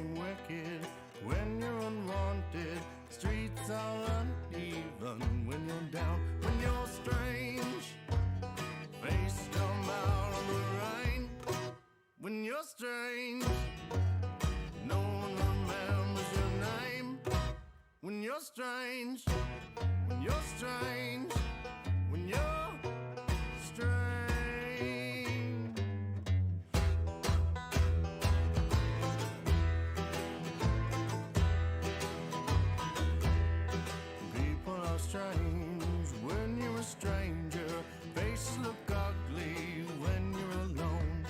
seem wicked when you're unwanted. Streets are uneven when you're down, when you're strange. Face come out of the rain when you're strange. No one remembers your name when you're strange. When you're strange. When you're strange. People are strange when you're a stranger. Faces look ugly when you're alone.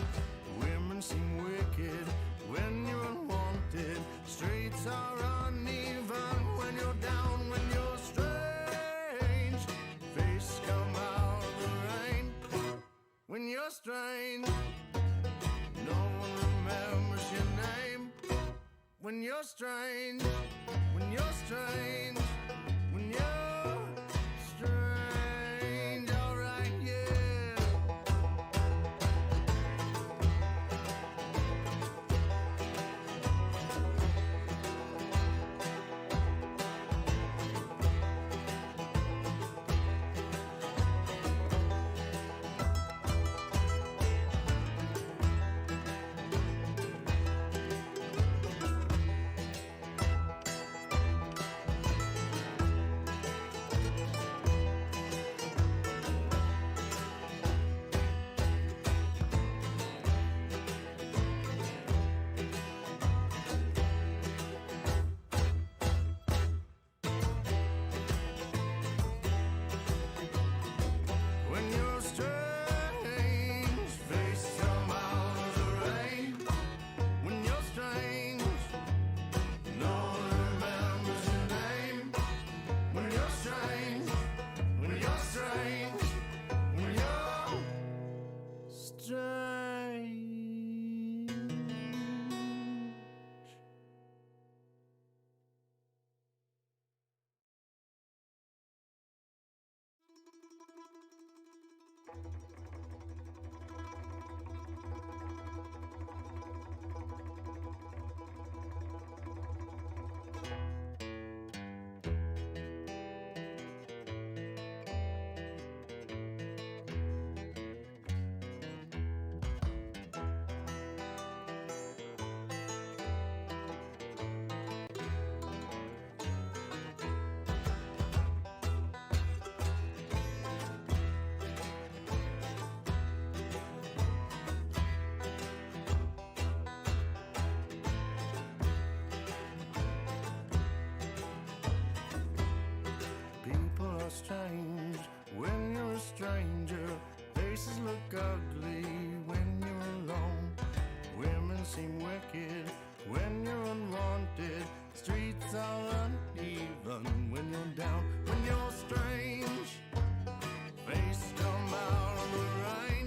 Women seem wicked when you're unwanted. Streets are uneven when you're down, when you're strange. Face come out of the rain when you're strange. No one remembers your name when you're strange. When you're strange. When you're strange. Alright, yeah. When you're strange, face come out of the rain. When you're strange, no one remembers your name. When you're strange, when you're strange, when you're strange. People are strange when you're a stranger. Faces look ugly when you're alone. Women seem wicked when you're unwanted. Streets are uneven when you're down, when you're strange. Face come out of the rain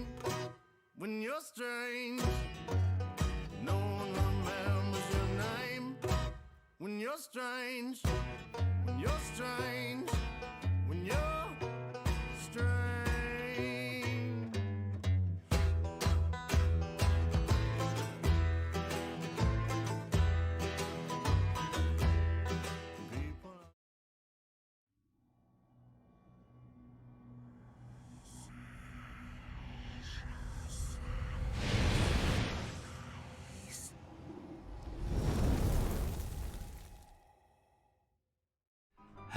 when you're strange. No one remembers your name when you're strange. When you're strange. When you're strange. People are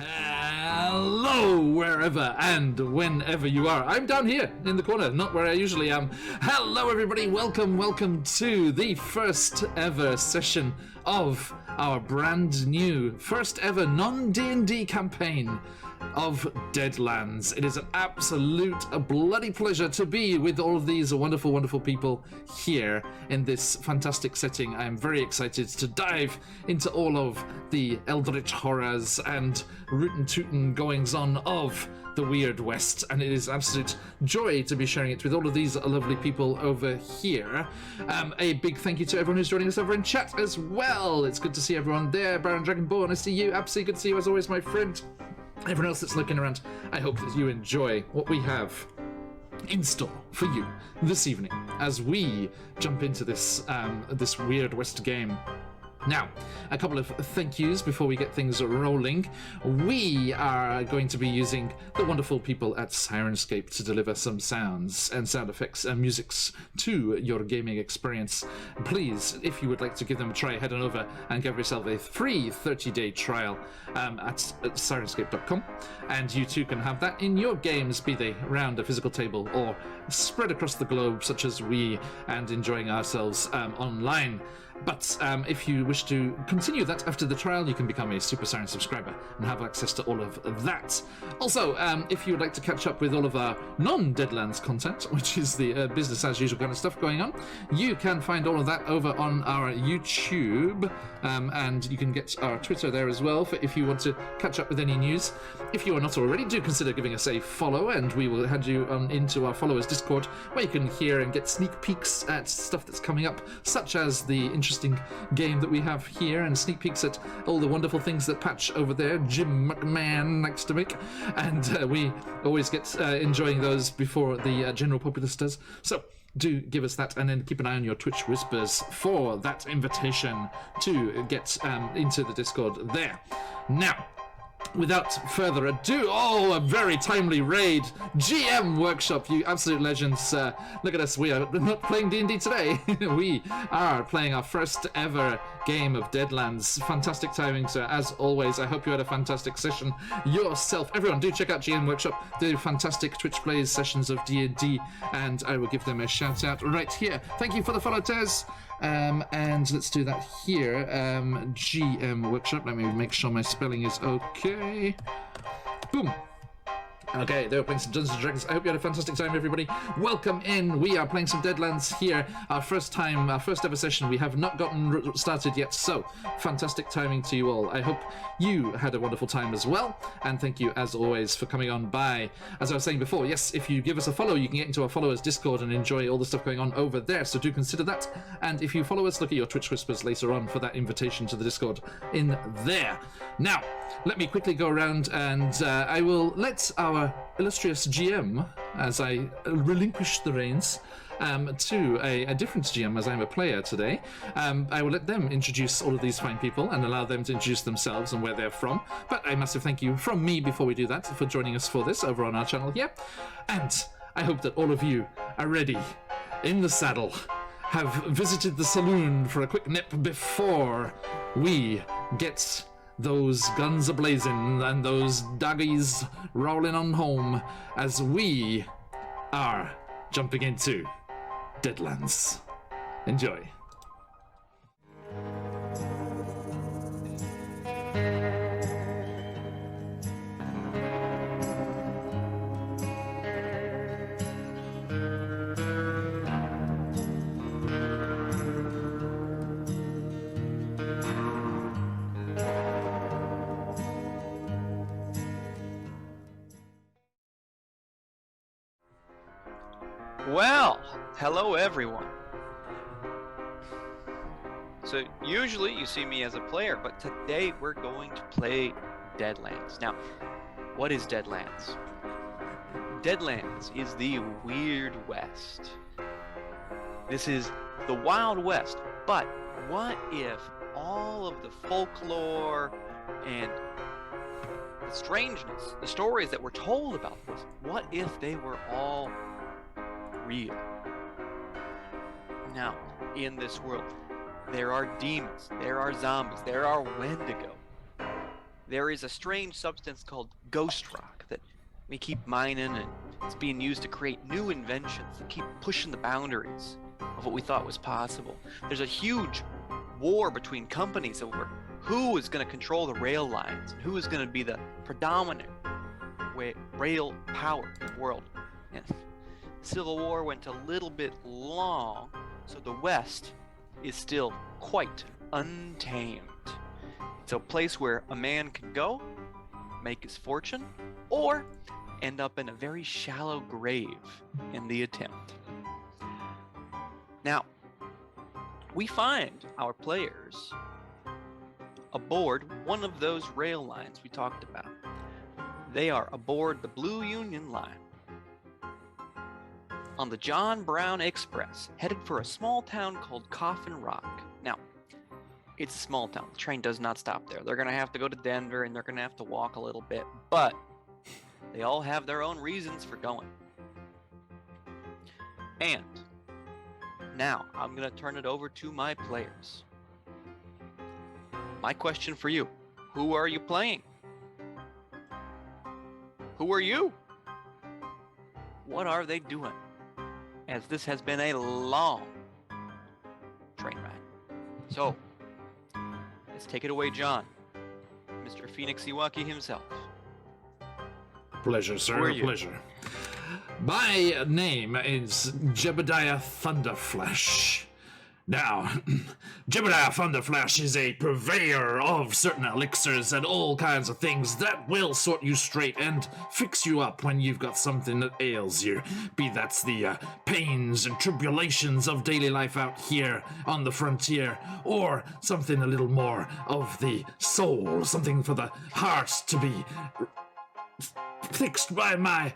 Hello, wherever and whenever you are. I'm down here in the corner, not where I usually am. Hello, everybody. Welcome to the first ever session of our brand new, first ever non-D&D campaign of Deadlands. It is an absolute, a bloody pleasure to be with all of these wonderful, wonderful people here in this fantastic setting. I am very excited to dive into all of the eldritch horrors and rootin' tootin' goings-on of the Weird West, and it is an absolute joy to be sharing it with all of these lovely people over here. A big thank you to everyone who's joining us over in chat as well. It's good to see everyone there. Baron Dragonborn, I see you. Absolutely good to see you as always, my friend. Everyone else that's looking around, I hope that you enjoy what we have in store for you this evening as we jump into this this Weird West game. Now, a couple of thank yous before we get things rolling. We are going to be using the wonderful people at Sirenscape to deliver some sounds and sound effects and musics to your gaming experience. Please, if you would like to give them a try, head on over and give yourself a free 30-day trial at sirenscape.com, and you too can have that in your games, be they around a physical table or spread across the globe, such as we, and enjoying ourselves online. But if you wish to continue that after the trial, you can become a Super Siren subscriber and have access to all of that. Also, if you would like to catch up with all of our non-Deadlands content, which is the business as usual kind of stuff going on, you can find all of that over on our YouTube, and you can get our Twitter there as well if you want to catch up with any news. If you are not already, do consider giving us a follow, and we will head you into our followers Discord, where you can hear and get sneak peeks at stuff that's coming up, such as the interesting game that we have here, and sneak peeks at all the wonderful things that Patch over there, Jim McMahon, likes to make, and we always get enjoying those before the general populace does. So do give us that, and then keep an eye on your Twitch whispers for that invitation to get into the Discord there. Now, without further ado, a very timely raid. GM Workshop, you absolute legends. Look at us, we are not playing D&D today. We are playing our first ever game of Deadlands. Fantastic timing, sir, as always. I hope you had a fantastic session yourself. Everyone, do check out GM Workshop. They do fantastic Twitch plays sessions of D&D, and I will give them a shout out right here. Thank you for the follow, Tez. And let's do that here. GM Workshop. Let me make sure my spelling is okay. Boom. Okay, they were playing some Dungeons & Dragons. I hope you had a fantastic time, everybody. Welcome in. We are playing some Deadlands here. Our first ever session. We have not gotten started yet, so fantastic timing to you all. I hope you had a wonderful time as well, and thank you, as always, for coming on by. As I was saying before, yes, if you give us a follow, you can get into our followers Discord and enjoy all the stuff going on over there, so do consider that. And if you follow us, look at your Twitch whispers later on for that invitation to the Discord in there. Now, let me quickly go around, and I will let our illustrious GM, as I relinquish the reins to a different GM, as I'm a player today. I will let them introduce all of these fine people and allow them to introduce themselves and where they're from. But a massive thank you from me before we do that for joining us for this over on our channel here. And I hope that all of you are ready, in the saddle, have visited the saloon for a quick nip before we get those guns a-blazing and those doggies rolling on home as we are jumping into Deadlands. Enjoy. Well, hello everyone. So usually you see me as a player, but today we're going to play Deadlands. Now, what is Deadlands? Deadlands is the Weird West. This is the Wild West, but what if all of the folklore and the strangeness, the stories that were told about this, what if they were all real? Now, in this world, there are demons, there are zombies, there are Wendigo. There is a strange substance called ghost rock that we keep mining, and it's being used to create new inventions that keep pushing the boundaries of what we thought was possible. There's a huge war between companies over who is going to control the rail lines and who is going to be the predominant rail power in the world. And Civil War went a little bit long, so the West is still quite untamed. It's a place where a man can go, make his fortune, or end up in a very shallow grave in the attempt. Now, we find our players aboard one of those rail lines we talked about. They are aboard the Blue Union Line on the John Brown Express, headed for a small town called Coffin Rock. Now, It's a small town. The train does not stop there. They're going to have to go to Denver, and they're going to have to walk a little bit. But they all have their own reasons for going. And now I'm going to turn it over to my players. My question for you. Who are you playing? Who are you? What are they doing? As this has been a long train ride. So, let's take it away, John. Mr. Phoenix Iwaki himself. Pleasure, sir. Who are you? Pleasure. My name is Jebediah Thunderflash. Now, Jebediah Thunderflash is a purveyor of certain elixirs and all kinds of things that will sort you straight and fix you up when you've got something that ails you. Be that's the pains and tribulations of daily life out here on the frontier, or something a little more of the soul, something for the heart to be fixed by my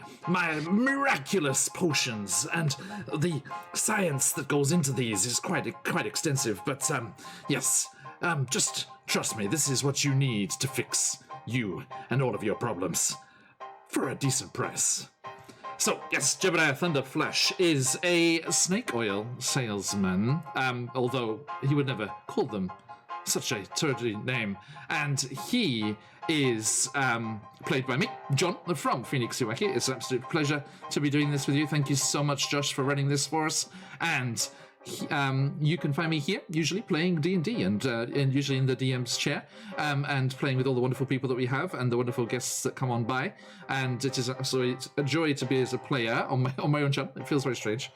miraculous potions, and the science that goes into these is quite extensive. But yes, just trust me. This is what you need to fix you and all of your problems for a decent price. So yes, Jebediah Thunderflash is a snake oil salesman. Although he would never call them such a turdy name, and he is played by me, John, from Phoenix Iwaki. It's an absolute pleasure to be doing this with you. Thank you so much, Josh, for running this for us. And you can find me here, usually playing D&D, and usually in the DM's chair, and playing with all the wonderful people that we have and the wonderful guests that come on by. And it is absolutely a joy to be as a player on my own channel. It feels very strange,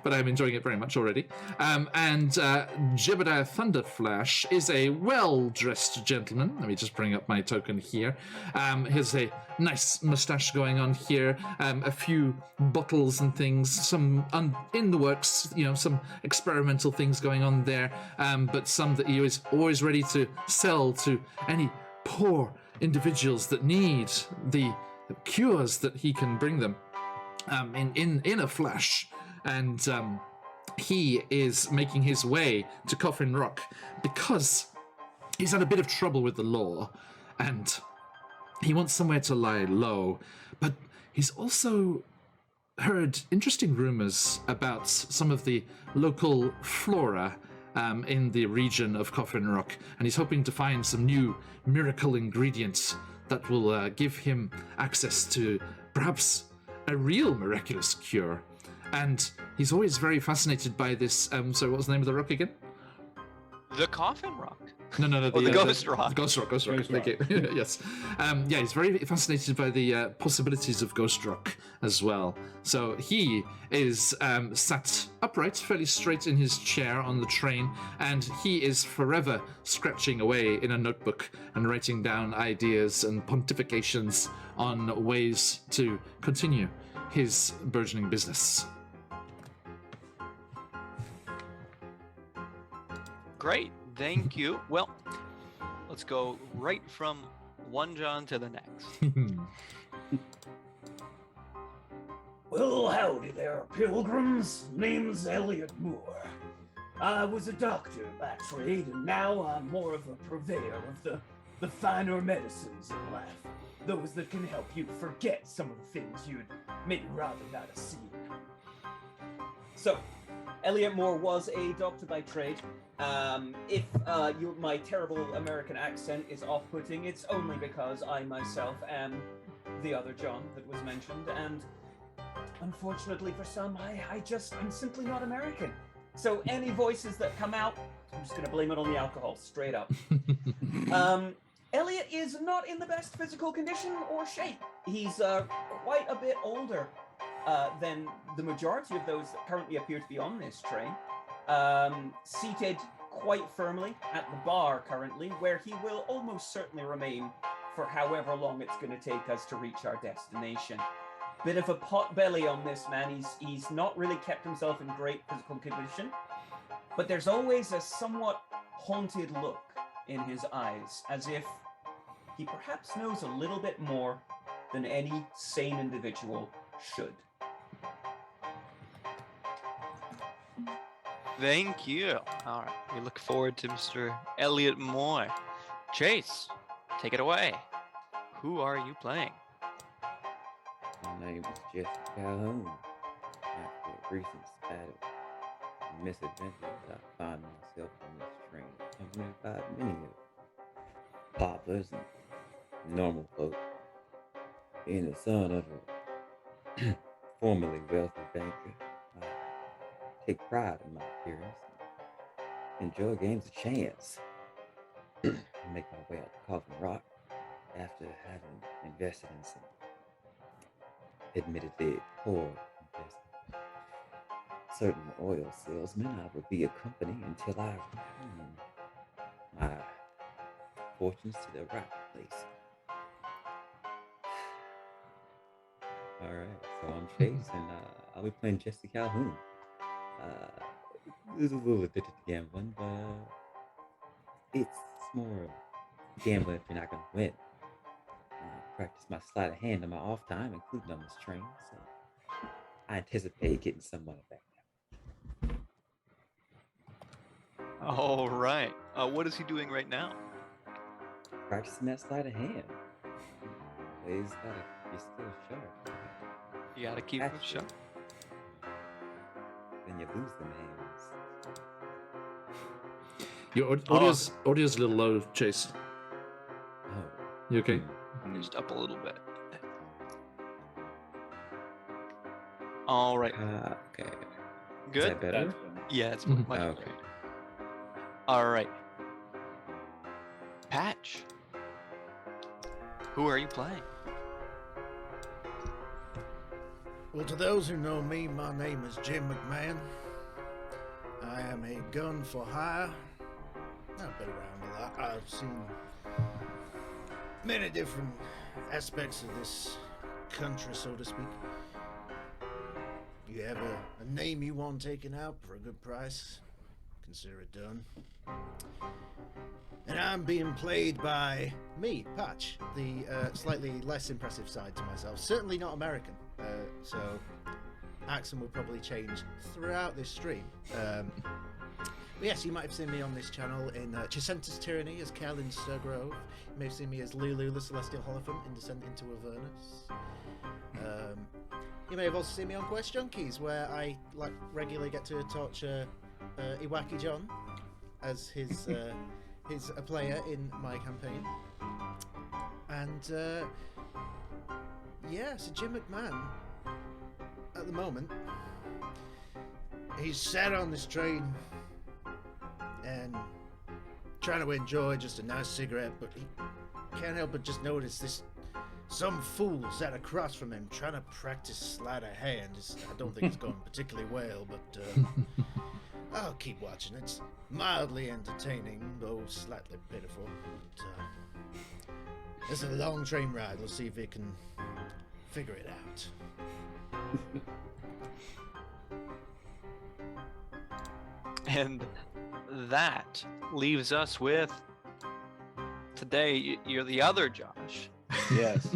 but I'm enjoying it very much already. And Jebediah Thunderflash is a well-dressed gentleman. Let me just bring up my token here. Here's a nice mustache going on here, a few bottles and things, some in the works, some experimental things going on there, but some that he is always ready to sell to any poor individuals that need the cures that he can bring them in a flash. And he is making his way to Coffin Rock because he's had a bit of trouble with the law, and he wants somewhere to lie low, but he's also heard interesting rumors about some of the local flora in the region of Coffin Rock, and he's hoping to find some new miracle ingredients that will give him access to perhaps a real miraculous cure. And he's always very fascinated by this. So what was the name of the rock again? The Coffin Rock. No, the Ghost Rock. Ghost Rock. Thank you. Yes. Yeah, he's very fascinated by the possibilities of Ghost Rock as well. So he is sat upright, fairly straight in his chair on the train, and he is forever scratching away in a notebook and writing down ideas and pontifications on ways to continue his burgeoning business. Great. Thank you. Well, let's go right from one John to the next. Well, howdy there, pilgrims. Name's Elliot Moore. I was a doctor by trade, and now I'm more of a purveyor of the finer medicines in life. Those that can help you forget some of the things you'd maybe rather not have seen. So, Elliot Moore was a doctor by trade. If my terrible American accent is off-putting, it's only because I myself am the other John that was mentioned, and unfortunately for some, I'm simply not American. So any voices that come out, I'm just going to blame it on the alcohol, straight up. Elliot is not in the best physical condition or shape. He's quite a bit older than the majority of those that currently appear to be on this train. Seated quite firmly at the bar currently, where he will almost certainly remain for however long it's going to take us to reach our destination. Bit of a pot belly on this man. He's not really kept himself in great physical condition, but there's always a somewhat haunted look in his eyes, as if he perhaps knows a little bit more than any sane individual should. Thank you. All right. We look forward to Mr. Elliot Moore. Chase, take it away. Who are you playing? My name is Jesse Calhoun. After a recent spat of misadventures, I find myself on this train, accompanied by many of paupers and normal folk. Being the son of a formerly wealthy banker, I take pride in my appearance and enjoy games of chance. I make my way out to Coffin Rock after having invested in some admittedly poor investment. Certain oil salesmen I would be a company until I my fortunes to the right place. All right, so I'm Chase, and I'll be playing Jesse Calhoun. This is a little addicted to gambling, but it's more gambling if you're not gonna win. Practice my sleight of hand on my off time, including on this train, so I anticipate getting someone back now. All right. What is he doing right now? Practicing that sleight of hand. Always gotta keep your skills sharp. You gotta keep him Actually, sharp. then you lose them hands. Your audio's a little low, Chase. Oh. You okay? Just up a little bit. All right. Okay. Good. Is that better? Yeah, it's Mhm. much Okay. better. All right. Patch. Who are you playing? Well, to those who know me, my name is Jim McMahon. I am a gun for hire. I've been around a lot. I've seen many different aspects of this country, so to speak. You have a name you want taken out for a good price, consider it done. And I'm being played by me, Patch, the slightly less impressive side to myself. Certainly not American, so accent will probably change throughout this stream. But yes, you might have seen me on this channel in Chicenta's Tyranny as Kellen Sturgrove. You may have seen me as Lulu the Celestial Holophant in Descent into Avernus. You may have also seen me on Quest Junkies, where I regularly get to torture Iwaki John as his a player in my campaign. And yeah, so Jim McMahon at the moment, he's sat on this train and trying to enjoy just a nice cigarette, but he can't help but just notice some fool sat across from him trying to practice sleight of hand. I don't think it's going particularly well, but I'll keep watching. It's mildly entertaining, though slightly pitiful. But it's a long train ride. We'll see if we can figure it out. And that leaves us with today. You're the other Josh. Yes.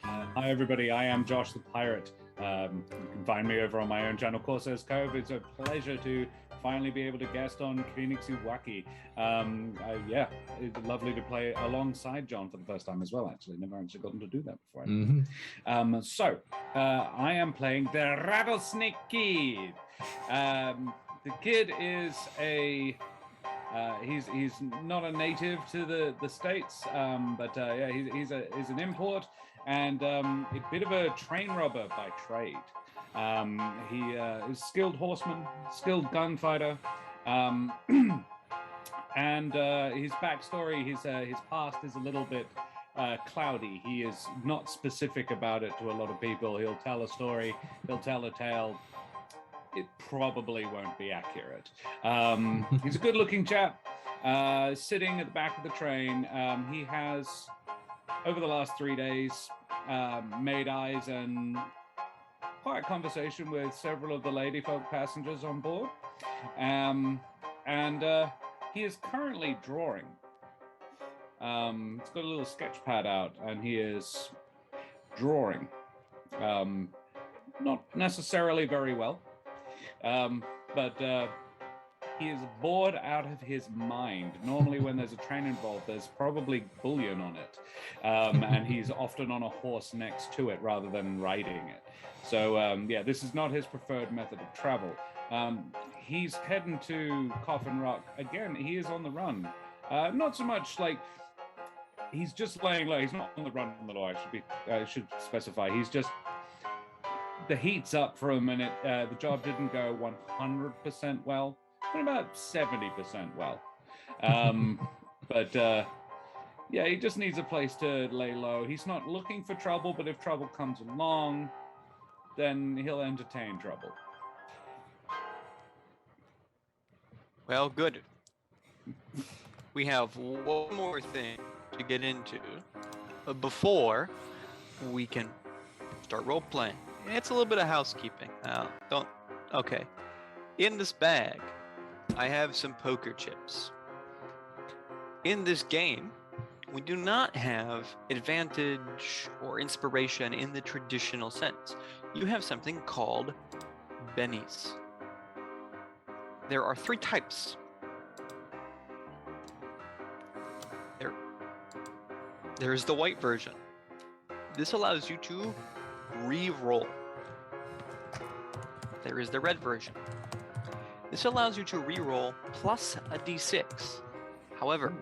Hi, everybody. I am Josh the Pirate. You can find me over on my own channel, Corsair's Cove. It's a pleasure to finally be able to guest on Climax Iwaki. Yeah, it's lovely to play alongside John for the first time as well, actually. Never actually gotten to do that before. So, I am playing the Rattlesnake Kid. The kid is he's not a native to the States, but yeah, he's an import and a bit of a train robber by trade. He is a skilled horseman, skilled gunfighter, and his backstory, his past is a little bit cloudy. He is not specific about it to a lot of people. He'll tell a story, he'll tell a tale. It probably won't be accurate. He's a good-looking chap, sitting at the back of the train. He has, over the last 3 days, made eyes and quiet conversation with several of the lady folk passengers on board. And he is currently drawing. He's got a little sketch pad out, and he is drawing. Not necessarily very well. But he is bored out of his mind. Normally, when there's a train involved, there's probably bullion on it. And he's often on a horse next to it rather than riding it. So, yeah, this is not his preferred method of travel. He's heading to Coffin Rock. Again, he is on the run. Not so much like he's just laying low. He's not on the run from the law. I should specify. He's just the heat's up for a minute. The job didn't go 100% well, but about 70% well. But yeah, he just needs a place to lay low. He's not looking for trouble, but if trouble comes along, then he'll entertain trouble. Well, good. We have one more thing to get into before we can start role playing. It's a little bit of housekeeping. Okay. In this bag, I have some poker chips. In this game, we do not have advantage or inspiration in the traditional sense. You have something called bennies. There are 3 types. There is the white version. This allows you to re-roll. There is the red version. This allows you to re-roll plus a d6. However,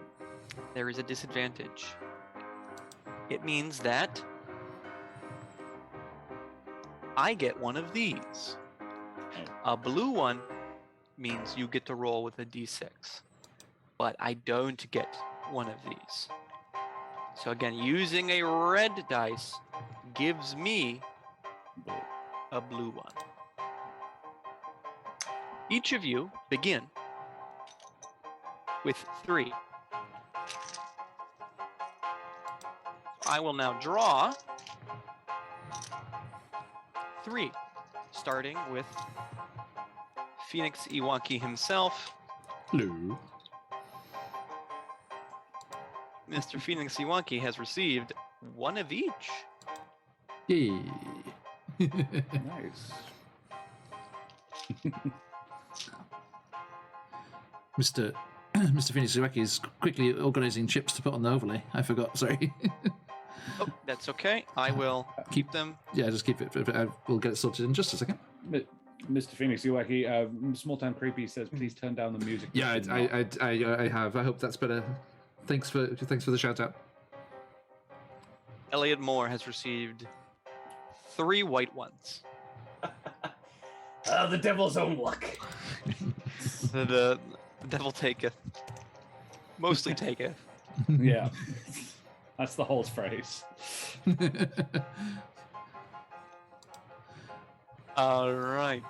there is a disadvantage. It means that I get one of these. A blue one means you get to roll with a d6, but I don't get one of these. So again, using a red dice gives me a blue one. Each of you begin with 3. I will now draw 3, starting with Phoenix E01 himself. Hello. Mr. Phoenix E01 has received 1 of each. Yay. Nice. Mr. Phoenix Iwaki is quickly organising chips to put on the overlay. I forgot, sorry. Oh, that's okay. I will keep them. Yeah, just keep it. We'll get it sorted in just a second. Mr. Phoenix Iwaki, Small Town Creepy says, please turn down the music. Yeah, I have. I hope that's better. Thanks for the shout out. Elliot Moore has received 3 white ones. The devil's own luck. The devil taketh. Mostly taketh. Yeah. That's the whole phrase. All right.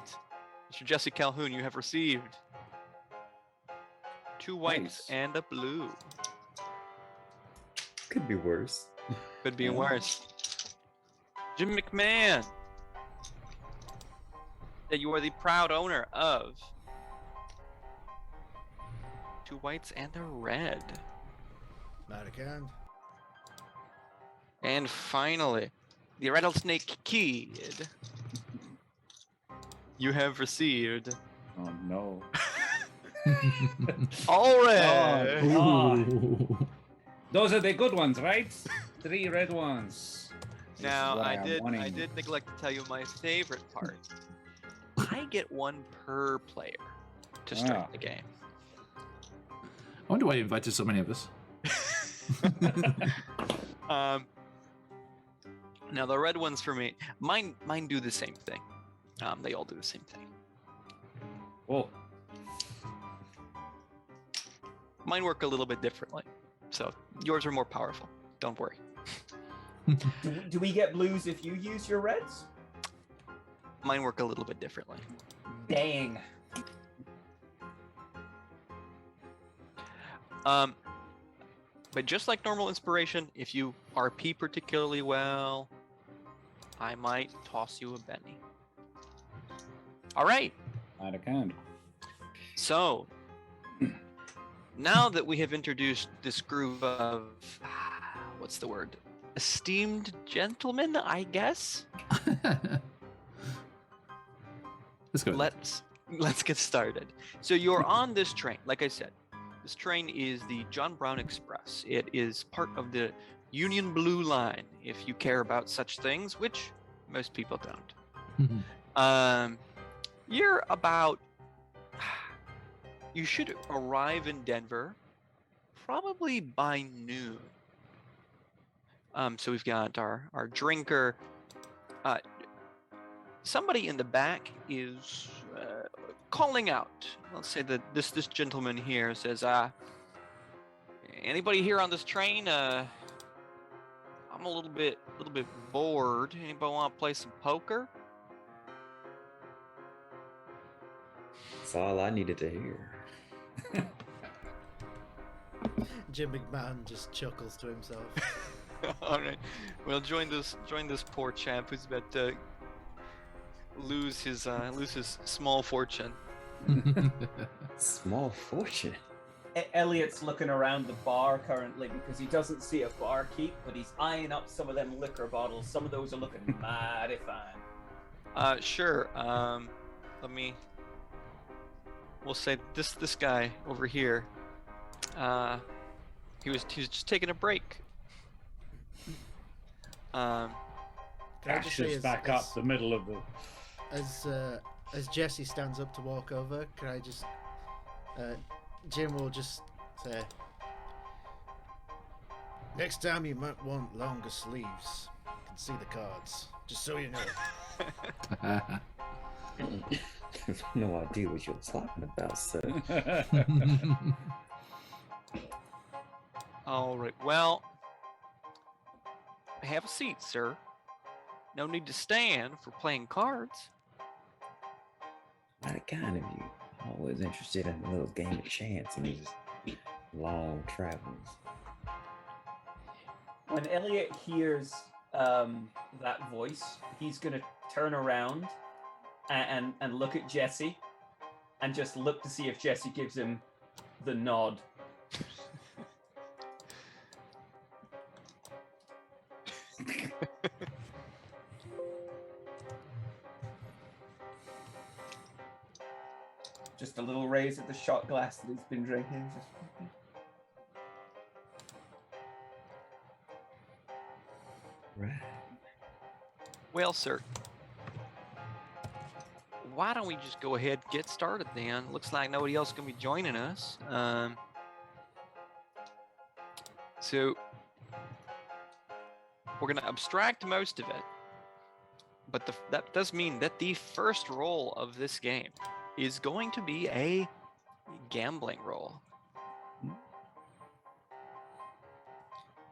Mr. Jesse Calhoun, you have received 2 whites Nice. and a blue. Could be worse. Could be worse. Jim McMahon, that you are the proud owner of 2 whites and a red. Maricand. And finally, the Rattlesnake Kid. You have received Oh, no. all red. Oh. Those are the good ones, right? 3 red ones. This Now, is why I I'm did wanting- neglect to tell you my favorite part. I get 1 per player to start Ah. the game. I wonder why you invited so many of us. Now the red ones for me, mine do the same thing. They all do the same thing. Oh, Mine work a little bit differently, so yours are more powerful. Don't worry. Do we get blues if you use your reds? Mine work a little bit differently. Dang. But just like normal inspiration, if you RP particularly well, I might toss you a Benny. All right. out of kind. So, now that we have introduced this group of, what's the word? Esteemed gentlemen, I guess? Let's go. Let's get started. So you're on this train. Like I said, this train is the John Brown Express. It is part of the Union Blue Line, if you care about such things, which most people don't. You're about. You should arrive in Denver probably by noon. So we've got our drinker. Somebody in the back is calling out. Let's say that this gentleman here says, anybody here on this train? I'm a little bit bored. Anybody want to play some poker? That's all I needed to hear. Jim McMahon just chuckles to himself. All right. Well, join this poor chap who's about to lose his small fortune. Small fortune. Elliot's looking around the bar currently because he doesn't see a barkeep, but he's eyeing up some of them liquor bottles. Some of those are looking mighty fine. Sure. We'll say this guy over here. He was just taking a break. Can I just say Ashes back up the middle of the. As Jesse stands up to walk over, can I just Jim will just say, next time you might want longer sleeves. I can see the cards, just so you know. No idea what you're talking about, sir. All right. Well, have a seat, sir. No need to stand for playing cards. Not kind of you. Always interested in a little game of chance and these long travels. When Elliot hears that voice, he's gonna turn around and look at Jesse, and just look to see if Jesse gives him the nod. Just a little raise at the shot glass that he's been drinking. Right. Well, sir, why don't we just go ahead and get started then? Looks like nobody else is going to be joining us. So we're going to abstract most of it, but that does mean that the first roll of this game is going to be a gambling roll.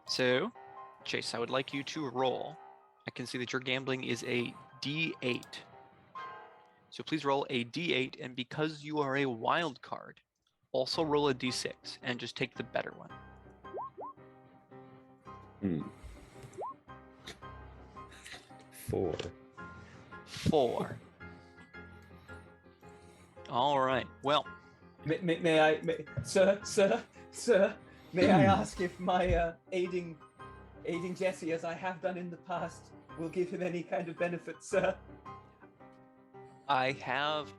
So, Chase, I would like you to roll. I can see that your gambling is a D8. So please roll a D8, and because you are a wild card, also roll a D6 and just take the better one. 4. 4. All right. Well, May I, sir, may I ask if my aiding Jesse, as I have done in the past, will give him any kind of benefit, sir? I have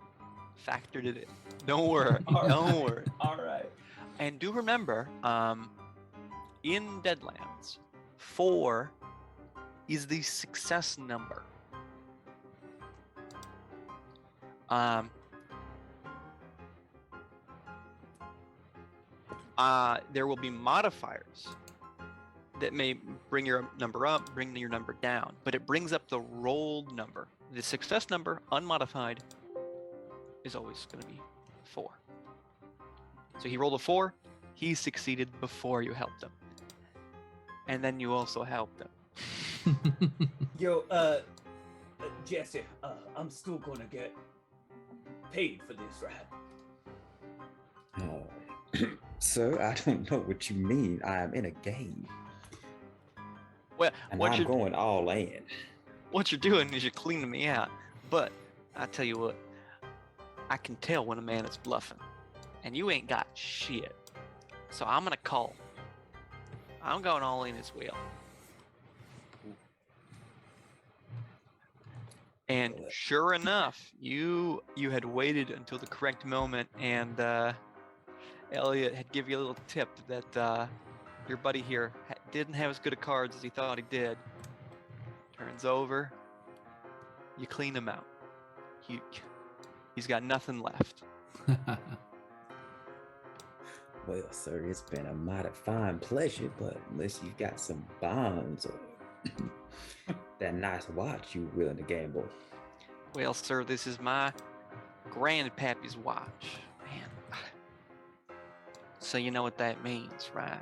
factored it in. Don't worry. Don't worry. All right. And do remember, in Deadlands, 4 is the success number. There will be modifiers that may bring your number up, bring your number down, but it brings up the rolled number. The success number, unmodified, is always going to be 4. So he rolled a 4, he succeeded before you helped him. And then you also helped him. Yo, Jesse, I'm still gonna get paid for this, right? Oh. Sir, I don't know what you mean. I am in a game. Well, And what I'm you're, going all in. what you're doing is you're cleaning me out. But I tell you what, I can tell when a man is bluffing. And you ain't got shit. So I'm gonna call. I'm going all in as well. And sure enough, you had waited until the correct moment, and Elliot had give you a little tip that your buddy here didn't have as good a cards as he thought he did. Turns over, you clean him out. He's got nothing left. Well, sir, it's been a mighty fine pleasure, but unless you got some bonds or that nice watch you willing to gamble. Well, sir, this is my grandpappy's watch. Man. So you know what that means, right?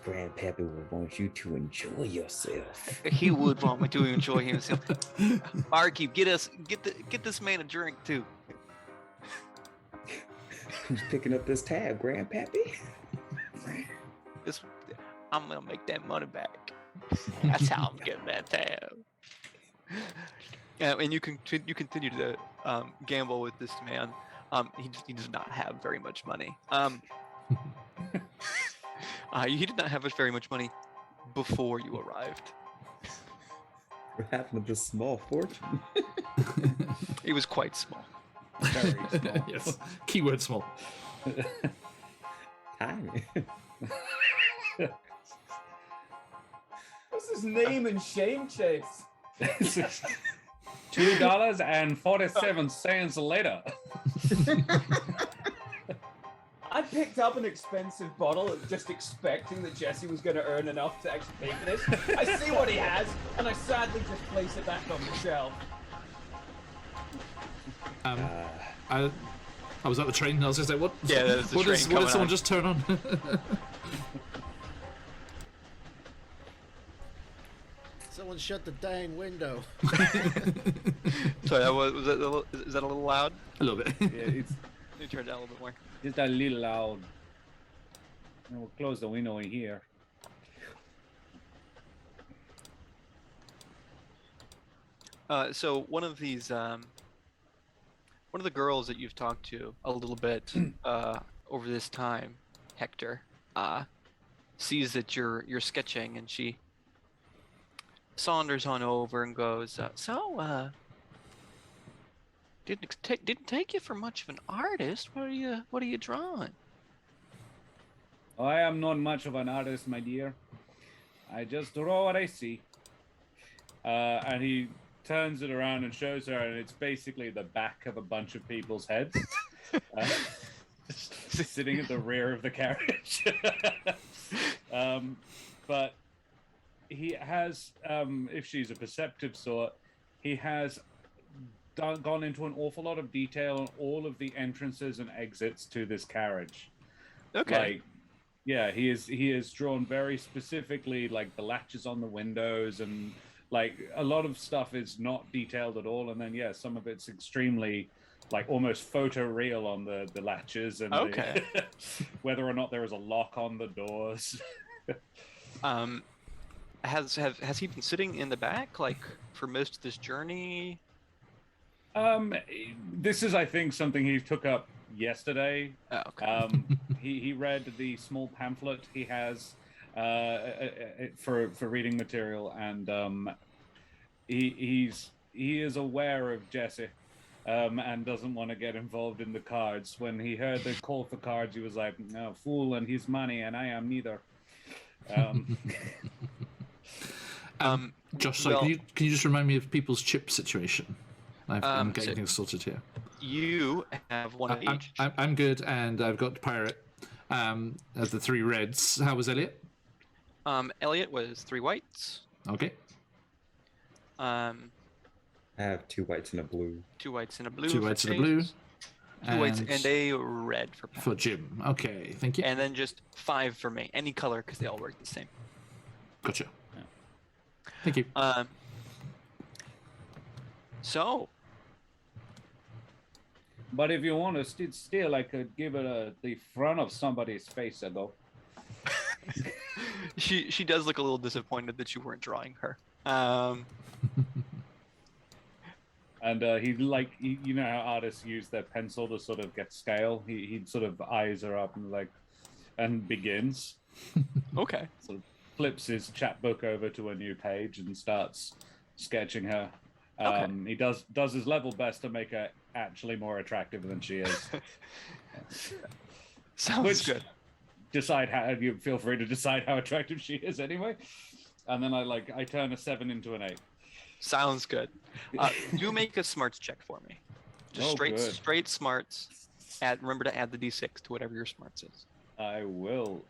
Grandpappy would want you to enjoy yourself. He would want me to enjoy himself. Barkeep, get this man a drink too. Who's picking up this tab, Grandpappy? I'm gonna make that money back. That's how I'm getting that tab. And you continue to gamble with this man. He does not have very much money. He did not have very much money before you arrived. What happened to this small fortune? It was quite small. Very small. Yes. Keyword small. Tiny. What's his name in Shame Chase? $2.47 later. I picked up an expensive bottle just expecting that Jesse was going to earn enough to actually pay for this. I see what he has, and I sadly just place it back on the shelf. I was at the train and I was just like, what? Yeah, there's the what train did coming someone on. just turn on? Someone shut the dang window. Sorry, is that a little loud? A little bit. Yeah, it's You turn it down a little bit more. just a little loud. And we'll close the window in here. So one of the girls that you've talked to a little bit over this time, Hector, sees that you're sketching, and she saunders on over and goes, didn't take you for much of an artist. What are you drawing? I am not much of an artist, my dear. I just draw what I see. And he turns it around and shows her, and it's basically the back of a bunch of people's heads. Sitting at the rear of the carriage. But he has, if she's a perceptive sort, he has gone into an awful lot of detail on all of the entrances and exits to this carriage. Okay. Like, yeah, he is drawn very specifically, like the latches on the windows, and like a lot of stuff is not detailed at all. And then yeah, some of it's extremely like almost photo real on the latches, and Okay. whether or not there is a lock on the doors. Has he been sitting in the back like for most of this journey? This is, I think, something he took up yesterday. Oh, okay. He read the small pamphlet he has for reading material, and he is aware of Jesse, and doesn't want to get involved in the cards. When he heard the call for cards, he was like, "No, fool and his money, and I am neither." Josh, so well- can you just remind me of people's chip situation? I'm getting so- things sorted here. You have one of each. I'm good, and I've got pirate as the 3 reds. How was Elliot? Elliot was 3 whites. Okay. I have 2 whites and a blue. 2 whites and a blue. 2 for whites and a blue. James, 2 whites and a red for Pat. For Jim. Okay, thank you. And then just 5 for me. Any color, because they all work the same. Gotcha. Thank you. So, But if you want to sit still, I could give it the front of somebody's face, though. she does look a little disappointed that you weren't drawing her. And you know how artists use their pencil to sort of get scale. He sort of eyes her up and begins. Okay. Sort of flips his chapbook over to a new page and starts sketching her. Okay. He does his level best to make her actually more attractive than she is. Sounds Which good. decide how you feel free to decide how attractive she is anyway. And then I turn a 7 into an 8. Sounds good. Do make a smarts check for me. Just Oh, straight good. straight smarts. Remember to add the d6 to whatever your smarts is. I will.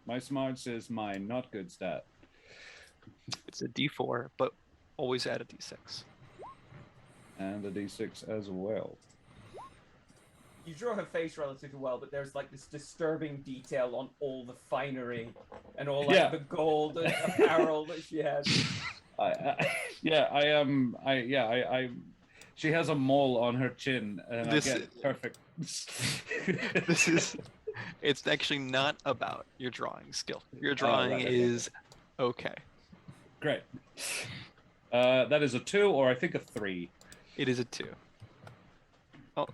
My smarts is my not good stat. It's a d4, but always add a d6. And a d6 as well. You draw her face relatively well, but there's like this disturbing detail on all the finery and all like Yeah. the gold and apparel that she has. She has a mole on her chin, and This- I get perfect. It's actually not about your drawing skill. Your right, drawing okay. is okay. Great. That is a 2, or I think a 3. It is a 2. Oh,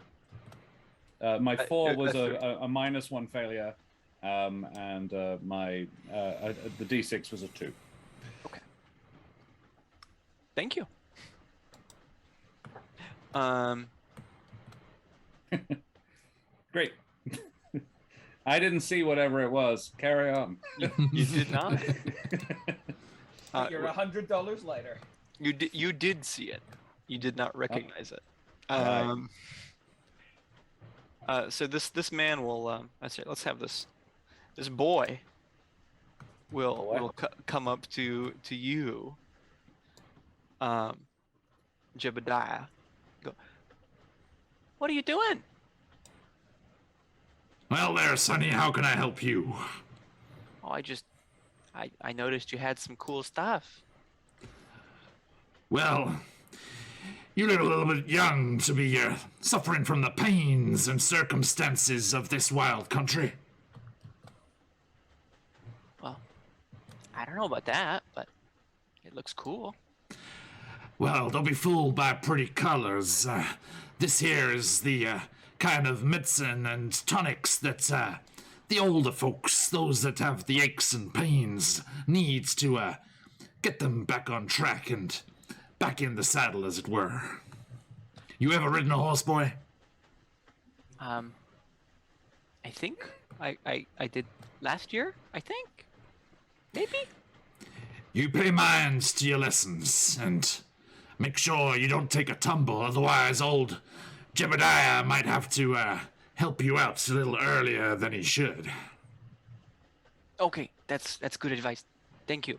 My 4 was that's a -1 failure, and the d6 was a 2. thank you. Great. I didn't see whatever it was. Carry on. You did not. You're $100 later. You did see it. You did not recognize it. Right. So this man will. Let's have this boy will come up to you, Jebediah. Go. What are you doing? Well, there, Sonny. How can I help you? Oh, I noticed you had some cool stuff. Well, you look a little bit young to be suffering from the pains and circumstances of this wild country. Well, I don't know about that, but it looks cool. Well, don't be fooled by pretty colors. This here is the kind of medicine and tonics that the older folks, those that have the aches and pains, needs to get them back on track and back in the saddle, as it were. You ever ridden a horse, boy? I think I did last year. I think maybe. You pay minds to your lessons and make sure you don't take a tumble, otherwise old Jebediah might have to help you out a little earlier than he should. Okay, that's good advice. Thank you.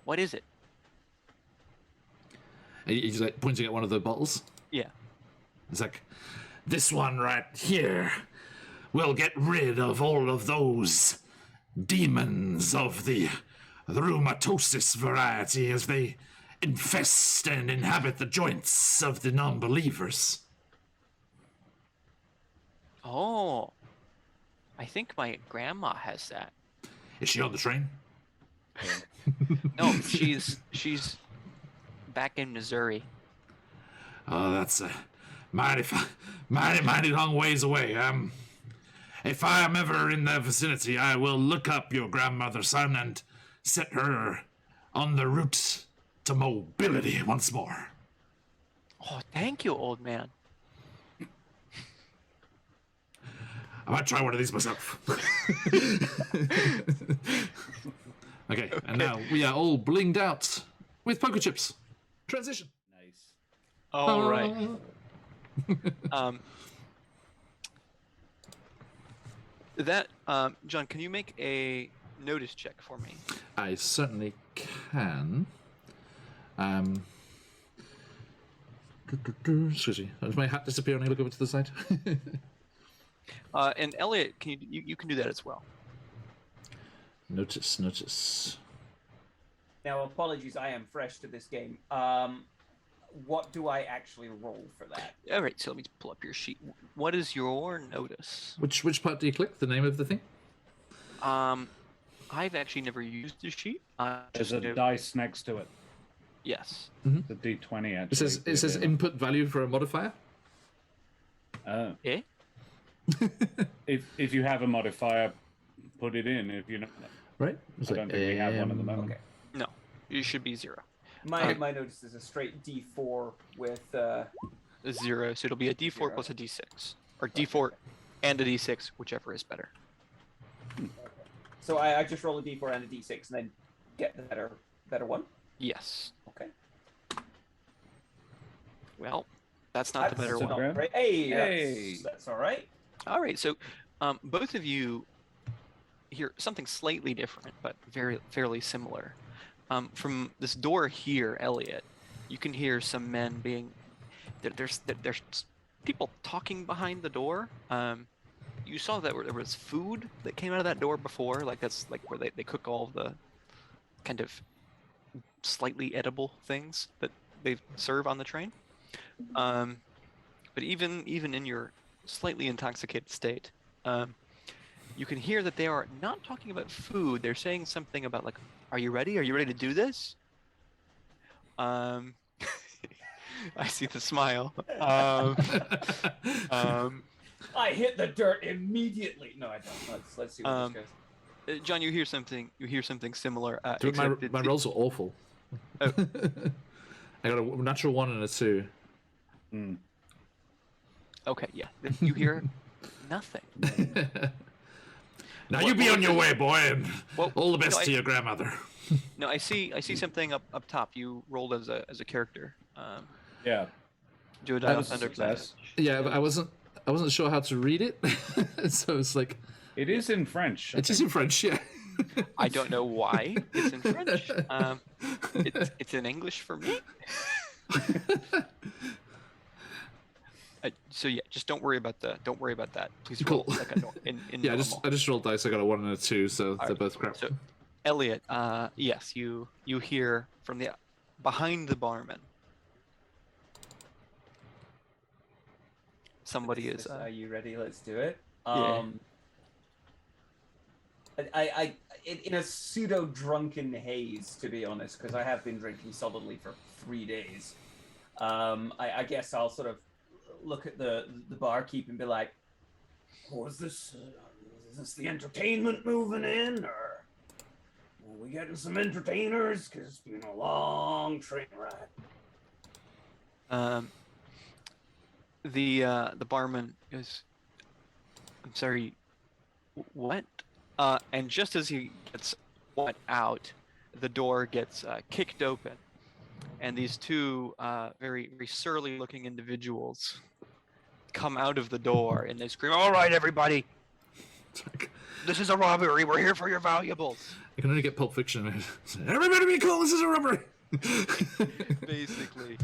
What is it? He's like pointing at one of the bottles. Yeah. It's like, this one right here will get rid of all of those demons of the rheumatosis variety as they infest and inhabit the joints of the non-believers. Oh, I think my grandma has that. Is she on the train? No, she's back in Missouri. Oh, that's a mighty long ways away. If I am ever in the vicinity, I will look up your grandmother, son, and set her on the route to mobility once more. Oh, thank you, old man. I might try one of these myself. Okay, and now we are all blinged out with poker chips. Transition. Nice. All right. John, can you make a notice check for me? I certainly can. Excuse me. Does my hat disappear when I look over to the side? And Elliot, can you can do that as well? Notice. Now, apologies, I am fresh to this game. What do I actually roll for that? All right, so let me pull up your sheet. What is your notice? Which part do you click? The name of the thing? I've actually never used the sheet. There's a dice next to it. Yes. The D20 actually. It says input value for a modifier. Oh. Eh? If you have a modifier, put it in. If you know, Right? I don't think we have one at the moment. Okay. No, it should be 0. My notice is a straight D4 with A 0, so it'll be a D4 0. plus a D6, or D4 and a D6, whichever is better. So I just roll a D4 and a D6 and then get the better one. Yes. Okay. Well, that's not the better That's one. okay. Right. Hey, Hey. That's all right. All right, so both of you hear something slightly different, but fairly similar. From this door here, Elliot, you can hear some men being. There's people talking behind the door. You saw that there was food that came out of that door before, like that's like where they cook all the kind of slightly edible things that they serve on the train. But even in your slightly intoxicated state, you can hear that they are not talking about food. They're saying something about like, "Are you ready? Are you ready to do this?" I see the smile. I hit the dirt immediately. No, I don't. Let's see what this goes. John, you hear something similar. Dude, except my rolls are awful. Oh. I got a natural 1 and a 2. Okay, yeah. You hear nothing. Now you be on your way, boy, and Well, all the best no, to your grandmother. No, I see something up top. You rolled as a character. Yeah. Do a That dial was a thunder. success. Yeah, but I wasn't sure how to read it, so it's like It is in French. it is in French, yeah. I don't know why it's in French. It's in English for me. So yeah, just don't worry about that. Please roll Cool. like in Yeah, normal. I just rolled dice. I got a 1 and a 2, so they're right. both crap. So, Elliot, yes, you hear from the behind the barman. Somebody is. Are you ready? Let's do it. Yeah. I in a pseudo drunken haze, to be honest, because I have been drinking solidly for 3 days. I guess I'll sort of look at the barkeep and be like, Was this? Is this the entertainment moving in, or are we getting some entertainers? Because it's been a long train ride. The barman goes, "I'm sorry, what?" And just as he gets what out, the door gets kicked open, and these two very very surly-looking individuals come out of the door, and they scream, "All right, everybody! This is a robbery. We're here for your valuables." I can only get Pulp Fiction. Everybody be cool. This is a robbery. Basically,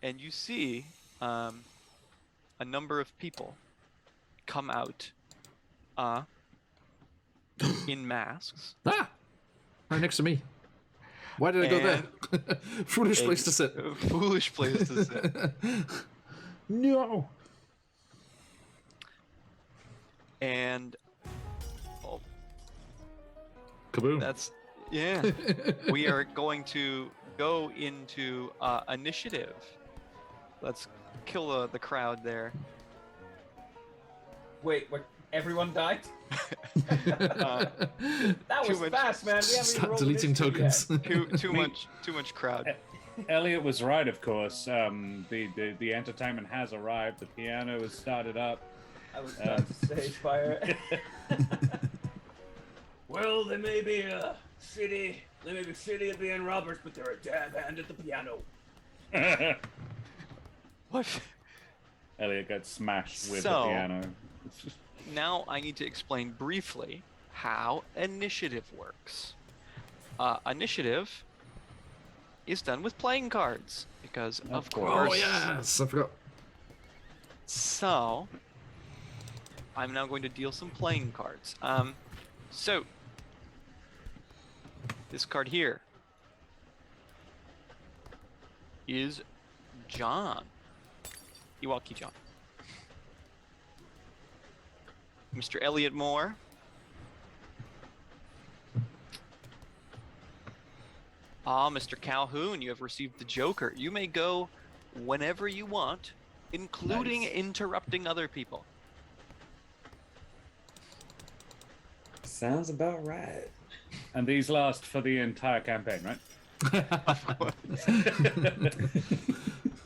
and you see a number of people come out in masks. Ah, right next to me. Why did I go there? Foolish place to sit. Foolish place to sit. No. And oh, Kaboom. that's yeah. We are going to go into initiative. Let's kill the crowd there. "Wait, everyone died? That Too was much- fast, man. We haven't even Start rolled deleting initiative tokens. Too much crowd. Elliot was right, of course. The entertainment has arrived. The piano has started up. yet. I was about to say, Fire. Well, they may be shitty at being robbers, but they're a dab hand at the piano. What? Elliot got smashed with So- the piano. Now I need to explain briefly how initiative works. Initiative is done with playing cards because of course. Oh yes, I forgot. So I'm now going to deal some playing cards. So this card here is John. Iwaki John. Mr. Elliot Moore. Mr. Calhoun, you have received the Joker. You may go whenever you want, including interrupting other people. Sounds about right. And these last for the entire campaign, right?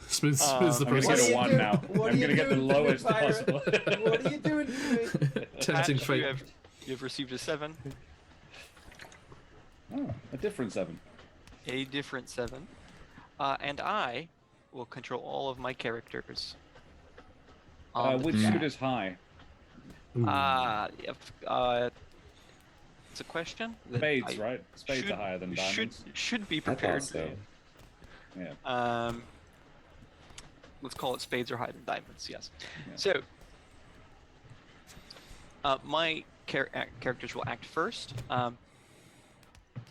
Smooth the I'm gonna process. get a 1 now. What I'm are you gonna get the doing to me, lowest pirate? possible. What are you doing to me? Tempting Patch, fate. you've received a 7, Oh, a different 7. a different 7, and I will control all of my characters. Which suit is high? It's a question. that Spades, I right? Spades are higher than diamonds. Should be I prepared. thought so. Yeah. Let's call it spades are higher than diamonds. Yes. Yeah. So, my characters will act first.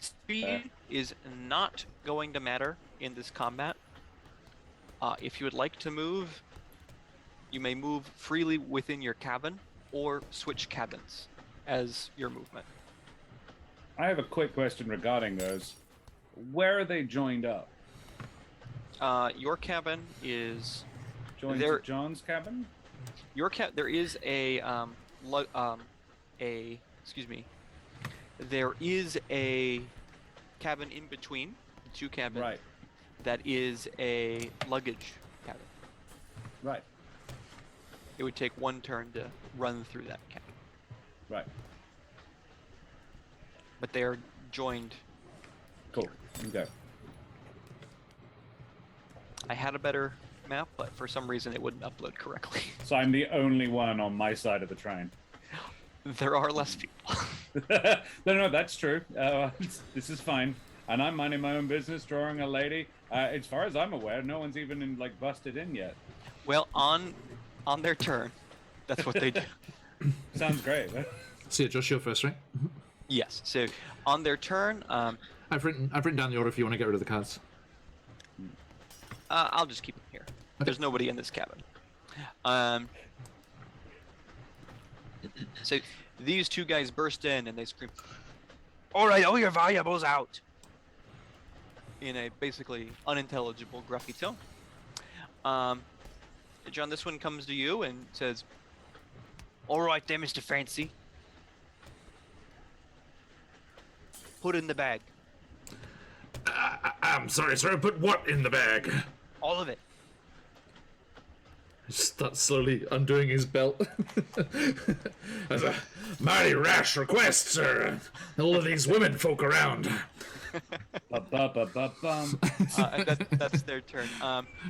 Speed is not going to matter in this combat. If you would like to move, you may move freely within your cabin or switch cabins as your movement. I have a quick question regarding those. Where are they joined up? Your cabin is Joined They're- to John's cabin? there is there is a cabin in between the two cabins. Right. That is a luggage cabin. Right. It would take one turn to run through that cabin, Right. but they are joined. Cool. Okay. I had a better map, but for some reason it wouldn't upload correctly. So I'm the only one on my side of the train. There are less people. No, that's true. This is fine. And I'm minding my own business, drawing a lady. As far as I'm aware, no one's even busted in yet. Well, on their turn, that's what they do. Sounds great. See, Josh, you're first, right? Yes. So on their turn, I've written down the order if you want to get rid of the cards. I'll just keep them here. There's nobody in this cabin. So these two guys burst in and they scream, "All right, all your valuables out!" in a basically unintelligible, gruffy tone. John, this one comes to you and says, "All right then, Mr. Fancy. Put in the bag. I'm sorry, sir. Put what in the bag? All of it." Starts slowly undoing his belt. That's a mighty rash request, sir. All of these women folk around. Ba-ba-ba-ba-bum. And that's their turn.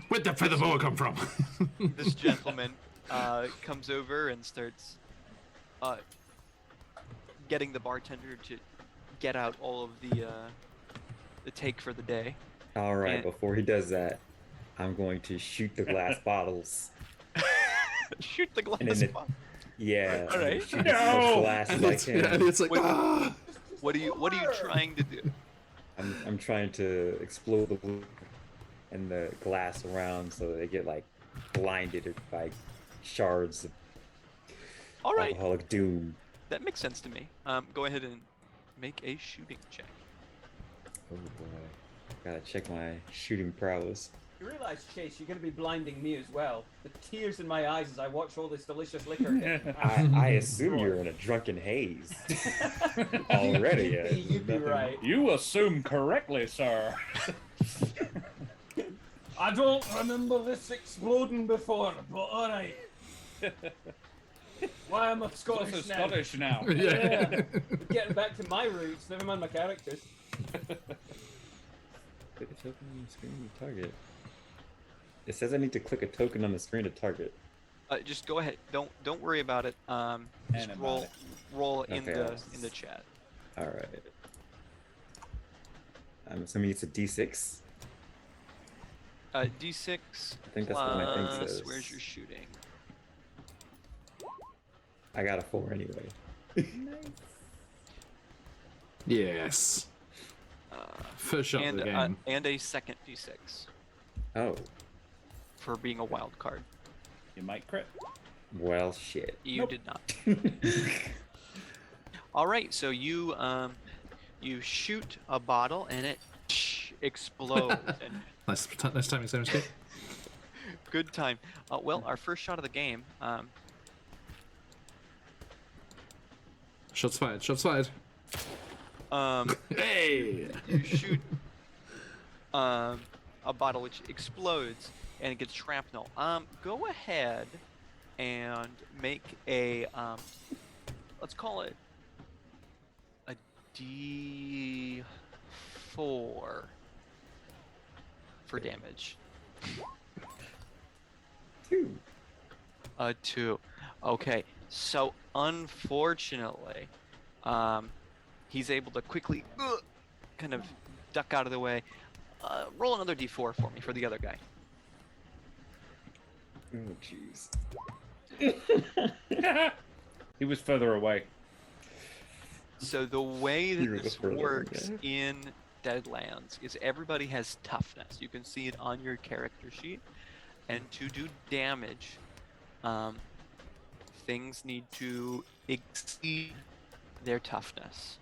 Where'd the feather boa come from? This gentleman comes over and starts getting the bartender to get out all of the take for the day. All right, And- before he does that, I'm going to shoot the glass bottles. Shoot the glass And then bottle. Yeah. All right. Shoot as much glass as I can. It's like, Wait. ah! What are you trying to do? I'm trying to explode the blue and the glass around so that they get like blinded by shards of All right, alcoholic doom. that makes sense to me. Go ahead and make a shooting check. Oh boy. Gotta check my shooting prowess. You realize, Chase, you're going to be blinding me as well. The tears in my eyes as I watch all this delicious liquor. I assume you're in a drunken haze already. You'd be Nothing- right. You assume correctly, sir. I don't remember this exploding before, but alright. Why am I Also Scottish now? Scottish now. Yeah. Getting back to my roots, never mind my characters. Click a token on the screen to target. It says I need to click a token on the screen to target. Just go ahead. Don't worry about it. Just Animatic. roll in Okay, the chat. Alright. I'm assuming it's a D6. D6 I think that's what my thing plus. says. Where's your shooting? I got a 4 anyway. Yes. First shot of the game. And a second D6 Oh. for being a wild card. You might crit. Well, shit. You did not. All right, so you shoot a bottle and it explodes. And Nice timing, Sam. Escape. good time. Well, our first shot of the game. Shots fired. Shots fired. Um, Hey! you shoot a bottle which explodes and it gets shrapnel. Go ahead and make a let's call it a D4 for damage. 2. A 2. Okay, so unfortunately, he's able to quickly kind of duck out of the way. Roll another D4 for me for the other guy. Oh, jeez. He was further away. So the way You were that the this further one, works yeah. in Deadlands is everybody has toughness. You can see it on your character sheet. And to do damage, things need to exceed their toughness.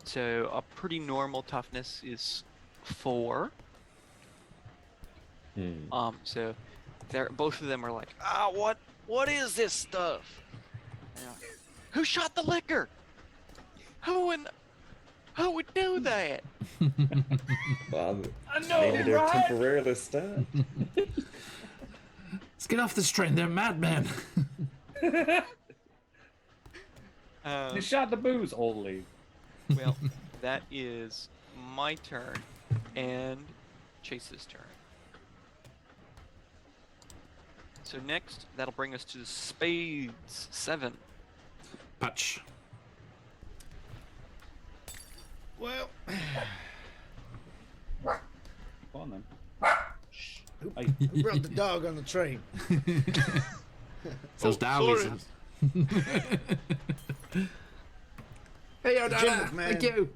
So a pretty normal toughness is 4. So they're both of them are like, what is this stuff? Yeah. Who shot the liquor? Who would do that? Well, I know, maybe they're right? temporarily stopped. Let's get off this train. They're madmen. You shot the booze, old lead. Well, that is my turn and Chase's turn. So next, that'll bring us to spades. 7. Patch. Well, Go on then. who brought the dog on the train? Those dowlies. sorry. Hey, Jim O'Donnell. McMahon. Thank you.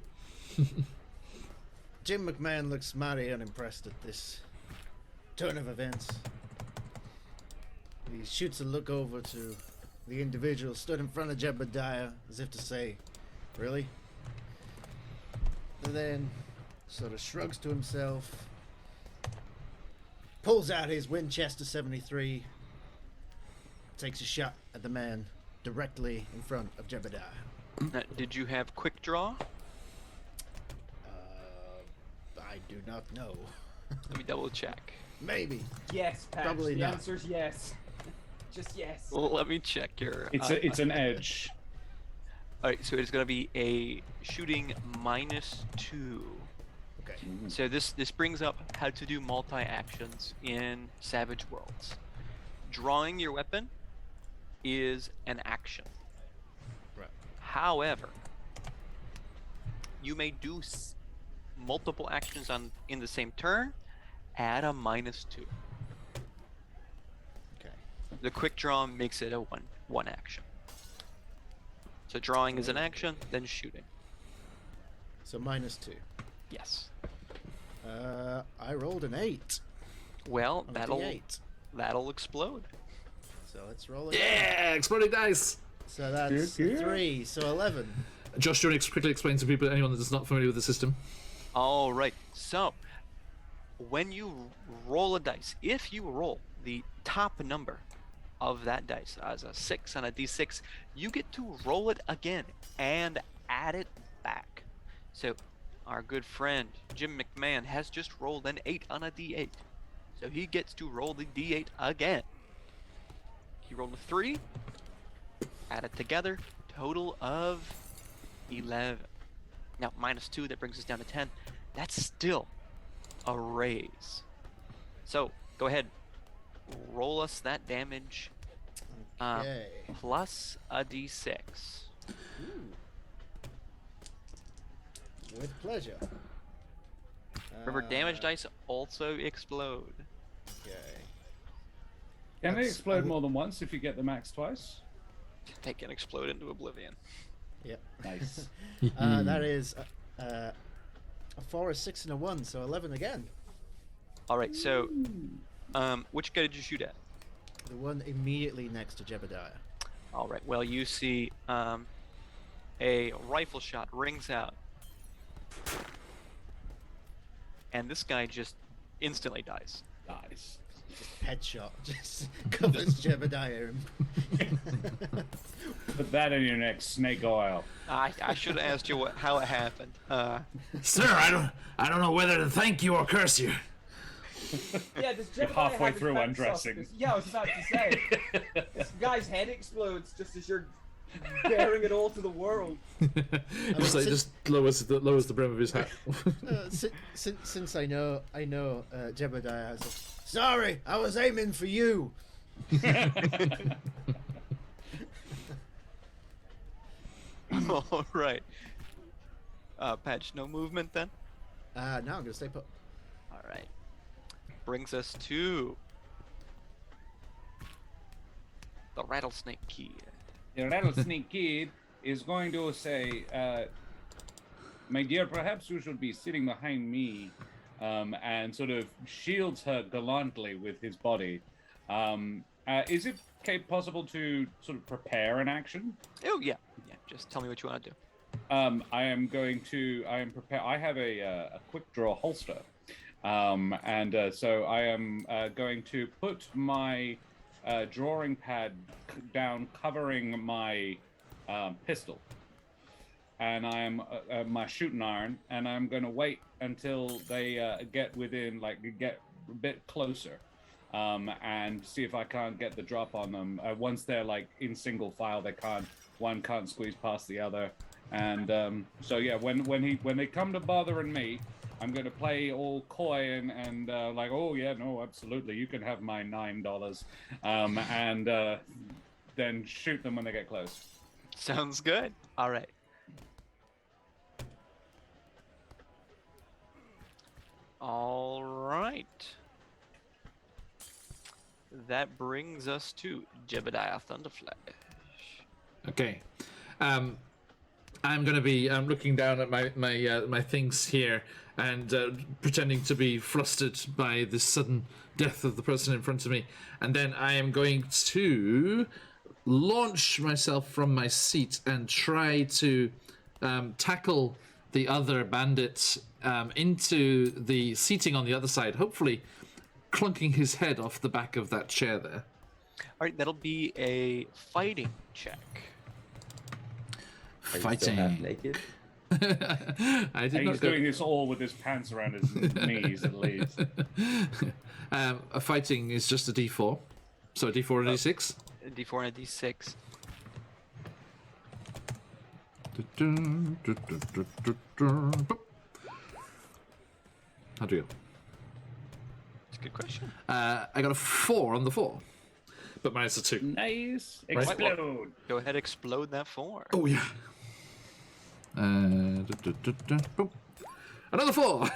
Jim McMahon looks mighty unimpressed at this turn of events. He shoots a look over to the individual stood in front of Jebediah as if to say, really? And then sort of shrugs to himself, pulls out his Winchester 73, takes a shot at the man directly in front of Jebediah. Now, did you have quick draw? I do not know. Let me double check. Maybe. Yes, Patch. Probably the not. answer's yes. Just yes. Well, let me check your. It's an edge. All right, so it's going to be a shooting -2. Okay. So this brings up how to do multi-actions in Savage Worlds. Drawing your weapon is an action. Right. However, you may do multiple actions in the same turn at a -2. Okay. The quick draw makes it a one action. So drawing is an action, then shooting. So -2. Yes. I rolled an 8. Well, On a that'll D8. explode. So let's roll it. again. Yeah, exploding dice. So that's Yeah. 3. So 11. Josh, do you want to quickly explain to people, anyone that's not familiar with the system? All right. So when you roll a dice, if you roll the top number of that dice as a 6 on a d6, you get to roll it again and add it back. So our good friend Jim McMahon has just rolled an 8 on a d8, so he gets to roll the d8 again. He rolled a 3, add it together, total of 11. Now -2, that brings us down to 10. That's still a raise. So go ahead, roll us that damage Okay. plus a d6. With pleasure. Remember, damage dice also explode. Okay. Can they That's- explode more than once if you get the max twice? They can explode into oblivion. Yep. Nice. That is a 4, a 6, and a 1, so 11 again. All right, so which guy did you shoot at? The one immediately next to Jebediah. All right, well, you see a rifle shot rings out, and this guy just instantly dies. Nice. Headshot just covers Jebediah. Put that in your next snake oil. I should have asked you how it happened. Sir, I don't know whether to thank you or curse you. Yeah, does You're Jebediah halfway have his through pants undressing. off? Yeah, I was about to say. This guy's head explodes just as you're bearing it all to the world. Just lowers the brim of his hat. Since I know Jebediah has a... Sorry, I was aiming for you. All right. Patch, no movement then? No, I'm gonna stay put. All right. Brings us to the Rattlesnake Key. The rattlesnake kid is going to say, my dear, perhaps you should be sitting behind me, and sort of shields her gallantly with his body. Is it possible to sort of prepare an action? Oh, yeah. Yeah, just tell me what you want to do. I am prepared. I have a quick draw holster. So I am going to put my drawing pad down, covering my pistol, and I am my shooting iron, and I'm going to wait until they get within, get a bit closer, and see if I can't get the drop on them. Once they're in single file, one can't squeeze past the other, and so yeah, when they come to bothering me, I'm going to play all coy and oh yeah, no, absolutely, you can have my $9, and then shoot them when they get close. Sounds good. All right. All right. That brings us to Jebediah Thunderflash. Okay. I'm going to be looking down at my things here and pretending to be flustered by the sudden death of the person in front of me. And then I am going to launch myself from my seat and try to tackle the other bandit into the seating on the other side, hopefully clunking his head off the back of that chair there. All right, that'll be a fighting check. Are you still half Fighting. naked? I did And not he's go... doing this all with his pants around his knees, at least. A fighting is just a D4. So a D4 and a D6. A D4 and a D6. How'd you go? It's a good question. I got a 4 on the 4. But minus a 2. Nice. Right. Explode. Go ahead, explode that 4. Oh, yeah. Boom. Another 4.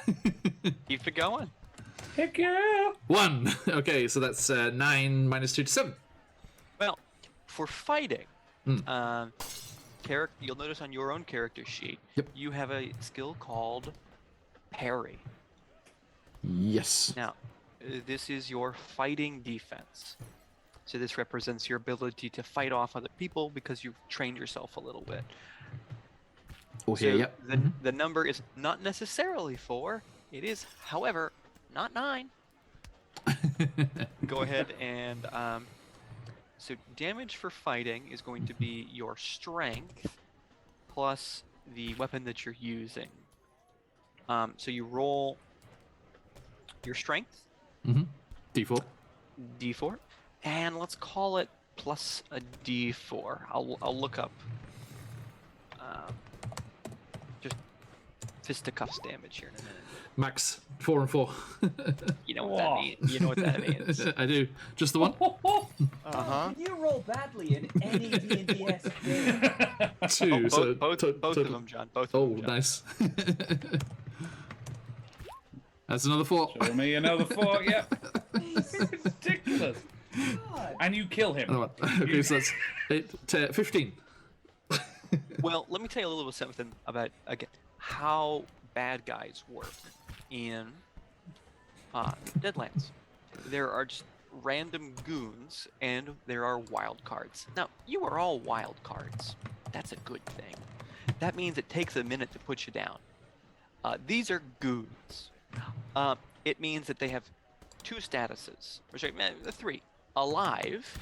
Keep it going. Heck yeah. 1. Okay, so that's 9 minus 2 to 7. Well, for fighting, you'll notice on your own character sheet, Yep. you have a skill called parry. Yes. Now, this is your fighting defense. So this represents your ability to fight off other people because you've trained yourself a little bit. Okay, So yep. the number is not necessarily 4. It is, however, not 9. Go ahead and so damage for fighting is going to be your strength plus the weapon that you're using. So you roll your strength, D4. D4, and let's call it plus a D4. I'll look up just fisticuffs damage here in a minute. Max 4 and 4. You know what that means. You know what that means. I do. Just the one? Uh-huh. Can you roll badly in any D&D-esque game? 2. so Both of them, John. Both of them, John. Nice. That's another 4. Show me another 4. Yep. Jesus. Ridiculous. God. And you kill him. Another one. Okay, so that's 8, 10, 15. Well, let me tell you a little bit something about, again, how bad guys work in Deadlands. There are just random goons, and there are wild cards. Now, you are all wild cards. That's a good thing. That means it takes a minute to put you down. These are goons. It means that they have 2 statuses, or sorry, 3: alive,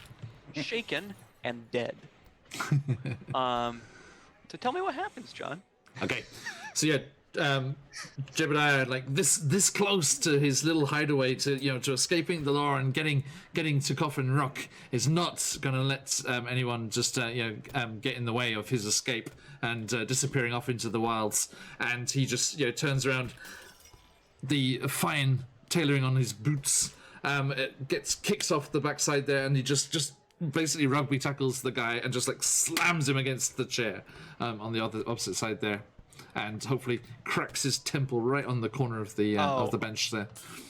shaken, and dead. So tell me what happens, John. Okay, so yeah, Jebediah, like this close to his little hideaway, to escaping the law and getting to Coffin Rock, is not gonna let anyone just get in the way of his escape and disappearing off into the wilds. And he just turns around, the fine tailoring on his boots it kicks off the backside there, and he just basically rugby tackles the guy and just like slams him against the chair on the opposite side there, and hopefully cracks his temple right on the corner of the bench there.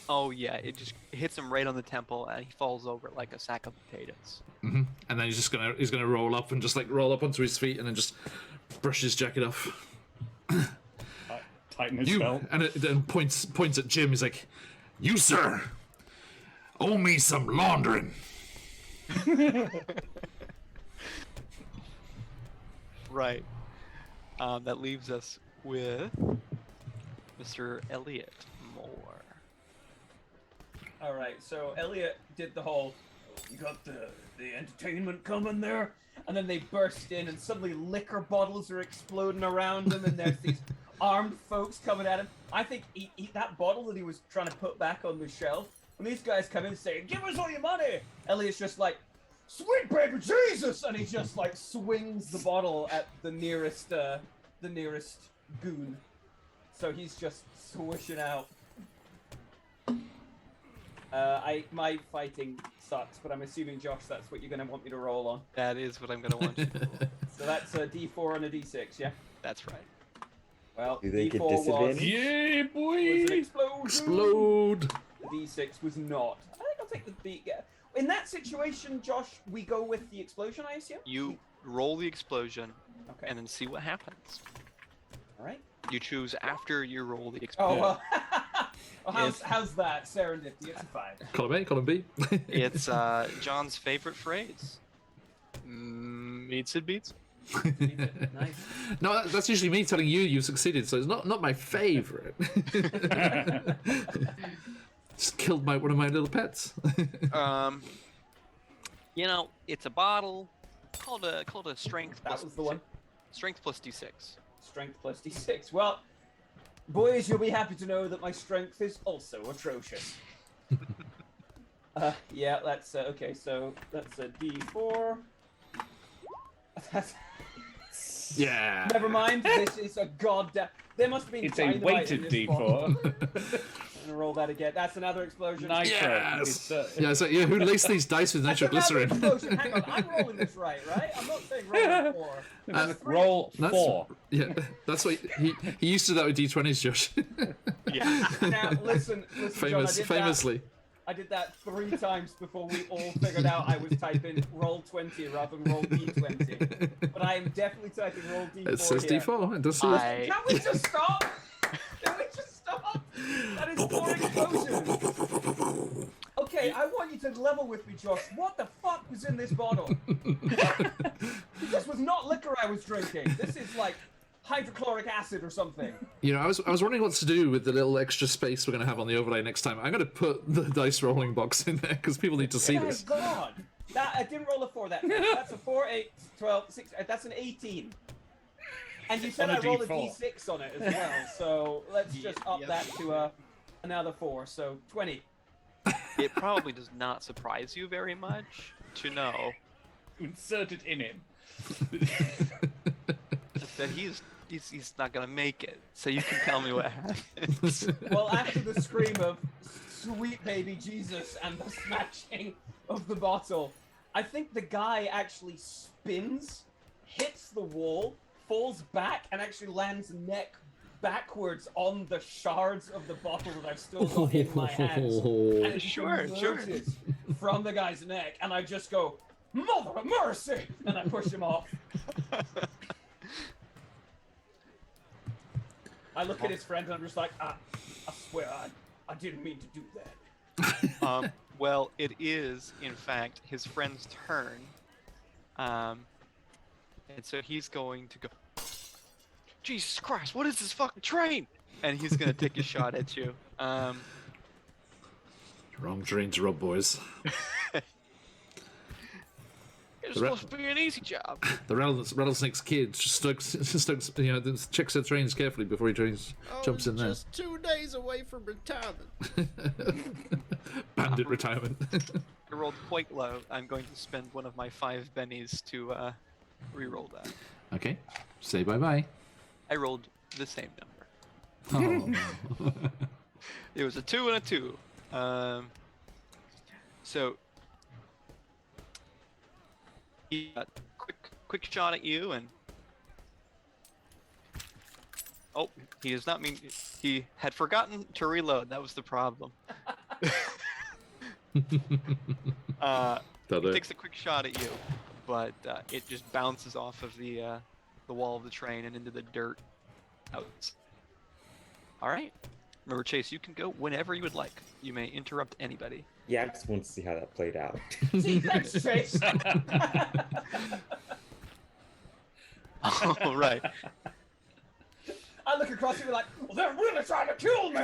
Oh yeah, it just hits him right on the temple, and he falls over like a sack of potatoes. And then he's gonna roll up and just like roll up onto his feet and then just brush his jacket off. Tighten his belt. And it then points at Jim. He's like, "You, sir, owe me some laundering." Right. That leaves us with Mr. Elliot Moore. All right, so Elliot did the whole, you got the entertainment coming there, and then they burst in, and suddenly liquor bottles are exploding around him, and there's these armed folks coming at him. I think that bottle that he was trying to put back on the shelf, when these guys come in saying, "Give us all your money," Elliot's just like, "Sweet baby Jesus!" and he just like swings the bottle at the nearest goon. So he's just swishing out. My fighting sucks, but I'm assuming, Josh, that's what you're gonna want me to roll on. That is what I'm gonna want you to do. So that's a D4 and a D6, yeah? That's right. Well, Do they get D4 was disadvantage? Yeah, boy! an explosion. Explode. The D6 was not. I think I'll take the D. In that situation, Josh, we go with the explosion, I assume? You roll the explosion, Okay. and then see what happens. All right. You choose after you roll the Oh, explosion. well. Well, how's that? Serendipity, it's a 5. Column A, column B. It's John's favorite phrase. Meets it beats. Nice. No, that's usually me telling you succeeded, so it's not my favorite. Just killed one of my little pets. It's a bottle called a strength. That was the one. Strength plus d6. Strength plus D6. Well, boys, you'll be happy to know that my strength is also atrocious. Yeah, that's okay. So that's a D4. That's... Yeah. Never mind. This is a goddamn. There must have been. It's a dynamite in weighted this bottle. D4. I'm gonna roll that again. That's another explosion. Nitro. Yes. It's, Yeah, so who laced these dice with That's another nitroglycerin? explosion. Hang on, I'm rolling this right? I'm not saying roll 4. roll That's, 4. Yeah, that's what he used to do that with D20s, Josh. Yeah. Now listen, John, Famously. I did that 3 times before we all figured out I was typing roll 20 rather than roll D20. But I am definitely typing roll D4. It says here. D4. It does say Can we just stop? Can we just stop? That is 4 explosions. Okay, I want you to level with me, Josh. What the fuck was in this bottle? This was not liquor I was drinking. This is like hydrochloric acid or something. I was wondering what to do with the little extra space we're going to have on the overlay next time. I'm going to put the dice rolling box in there because people need to see this. My God. I didn't roll a 4 that time. That's a 4, 8, 12, 6. That's an 18. And you said On a I rolled a D4. D6 on it as well. So let's just up that to another 4. So 20. It probably does not surprise you very much to know Insert it in him. that he's not gonna make it. So you can tell me what happens. Well, after the scream of "Sweet baby Jesus" and the smashing of the bottle, I think the guy actually spins, hits the wall, falls back, and actually lands neck backwards on the shards of the bottle that I've still got in my hands. And it Sure. emerges from the guy's neck, and I just go, "Mother of mercy!" and I push him off. I look at his friend and I'm just like, I swear I didn't mean to do that. Well, it is in fact his friend's turn, and so he's going to go. Jesus Christ! What is this fucking train? And he's gonna take a shot at you. Wrong train to rob, boys. It's supposed to be an easy job. The rattlesnake's kid stokes, you know, checks the trains carefully before he jumps in there. Just 2 days away from retirement. Bandit retirement. I rolled quite low. I'm going to spend one of my 5 bennies to re-roll that. Okay, say bye-bye. I rolled the same number. Oh. It was a 2 and a 2. So he got quick shot at you, and oh, he does not mean he had forgotten to reload. That was the problem. He takes a quick shot at you, but it just bounces off of the wall of the train and into the dirt. Out. All right. Remember, Chase, you can go whenever you would like. You may interrupt anybody. Yeah, I just want to see how that played out. See, thanks, Chase. All right. I look across you and be like, well, they're really trying to kill me.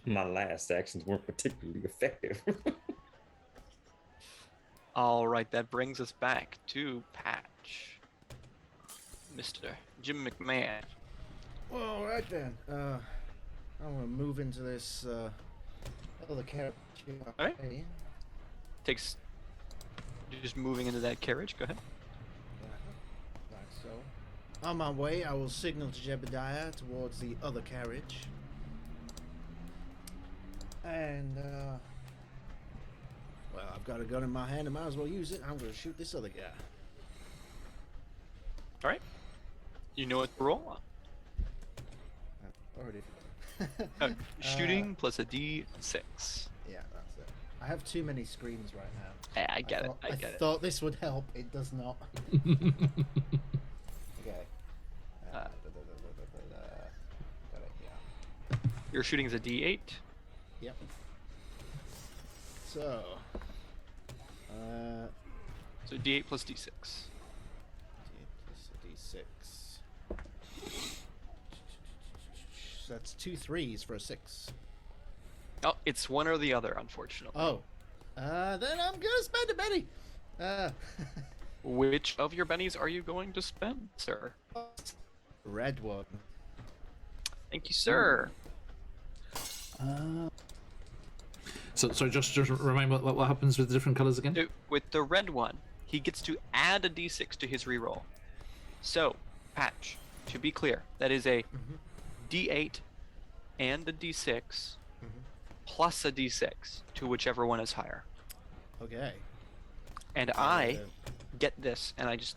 My last actions weren't particularly effective. All right. That brings us back to Patch. Mr. Jim McMahon. Well, all right then. I want to move into this other carriage. All right. Takes. You're just moving into that carriage. Go ahead. Like so. On my way, I will signal to Jebediah towards the other carriage. And, well, I've got a gun in my hand, I might as well use it. I'm going to shoot this other guy. All right. You know what to roll on. I've already Shooting plus a D6. Yeah, that's it. I have too many screens right now. I get it. I get I it. thought this would help. It does not. Okay. Got it, yeah. Your shooting is a D8. Yep. So, So D8 plus D6. D8 plus a D6. That's 2 3s for a 6. Oh, it's one or the other, unfortunately. Oh. Then I'm gonna spend a penny. Which of your bennies are you going to spend, sir? Red one. Thank you, sir. So just remind what happens with the different colors again? So, with the red one, he gets to add a D6 to his reroll. So, Patch, to be clear, that is a D8 and a D6 plus a D6 to whichever one is higher. Okay. And I get this, and I just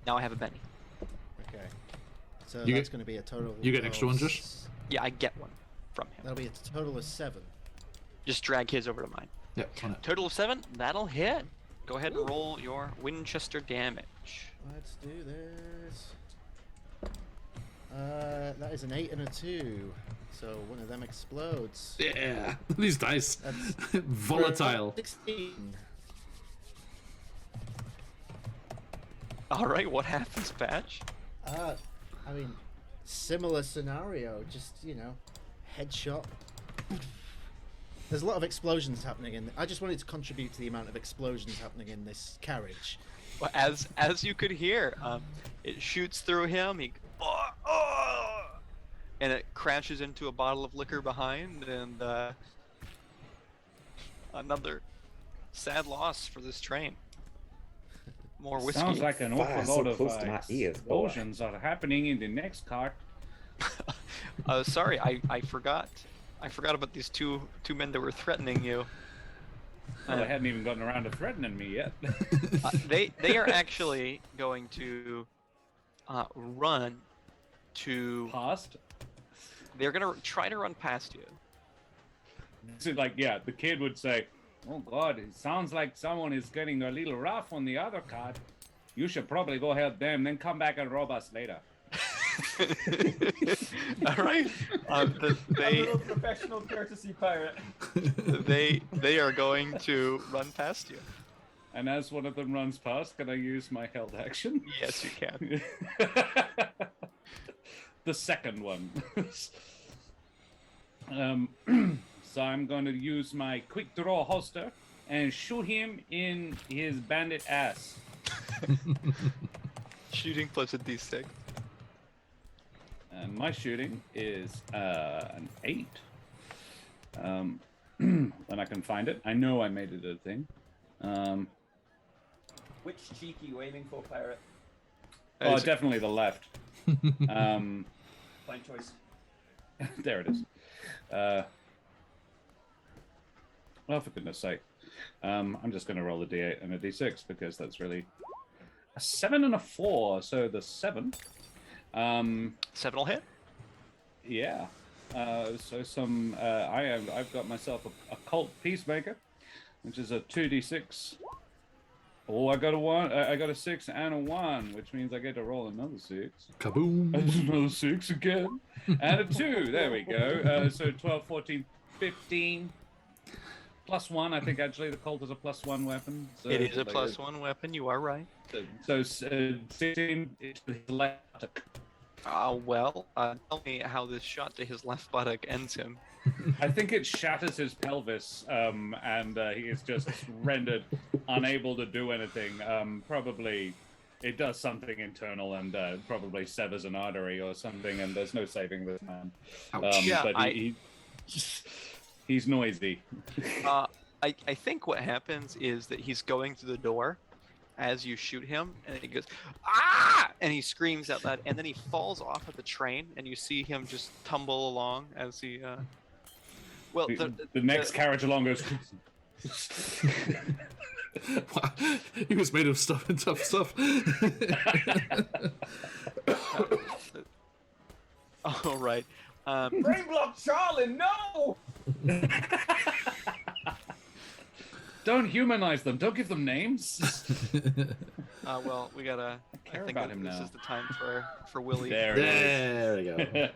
now I have a Benny. Okay. So You that's get- going to be a total. you get an extra one, of Josh? Yeah, I get one from him. That'll be a total of 7. Just drag his over to mine. Yep. On it. Total of 7. That'll hit. Go ahead and roll your Winchester damage. Let's do this. That is an 8 and a 2. So one of them explodes. Yeah, these dice. That's Volatile. 16. All right, what happens, Patch? I mean, similar scenario. Just, headshot. There's a lot of explosions happening I just wanted to contribute to the amount of explosions happening in this carriage. Well, as you could hear, it shoots through him. He, and it crashes into a bottle of liquor behind, and another sad loss for this train. More whiskey. Sounds like an Fire awful so lot of close to my ears, boy. explosions are happening in the next car. Sorry, I forgot. I forgot about these two men that were threatening you. Well, they hadn't even gotten around to threatening me yet. They are actually going to run to. Past? They're gonna try to run past you. So, the kid would say, "Oh God, it sounds like someone is getting a little rough on the other card. You should probably go help them, then come back and rob us later." All right. A little professional courtesy pirate. They are going to run past you. And as one of them runs past, can I use my held action? Yes, you can. The second one. So I'm going to use my quick draw holster and shoot him in his bandit ass. Shooting plus a d6. And my shooting is an 8. When I can find it. I know I made it a thing. Which cheek are you aiming for, Pirate? Oh, definitely the left. Fine choice. There it is. Oh, for goodness sake. I'm just going to roll a d8 and a d6 because that's really a 7 and a 4. So the 7. 7 will hit. Yeah. So some. I've got myself a cult peacemaker, which is a 2d6. Oh, I got a 1. I got a 6 and a 1, which means I get to roll another 6. Kaboom! Another 6 again, and a 2. There we go. So 12, 14, 15. Plus 1. I think actually the Colt is a plus 1 weapon. So It is a plus 1 weapon. You are right. So 16 is his left. Well, tell me how this shot to his left buttock ends him. I think it shatters his pelvis, and he is just rendered unable to do anything. Probably it does something internal and probably severs an artery or something, and there's no saving this man. Yeah, but he's noisy. I think what happens is that he's going through the door as you shoot him, and he goes, "Ah!" and he screams out loud, and then he falls off of the train, and you see him just tumble along as he. Well, the next carriage along goes. He was made of stuff and tough stuff. All right. Brain block, Charlie, no! Don't humanize them. Don't give them names. Well, we gotta. I think about that him this now. is the time for Willie. There we go.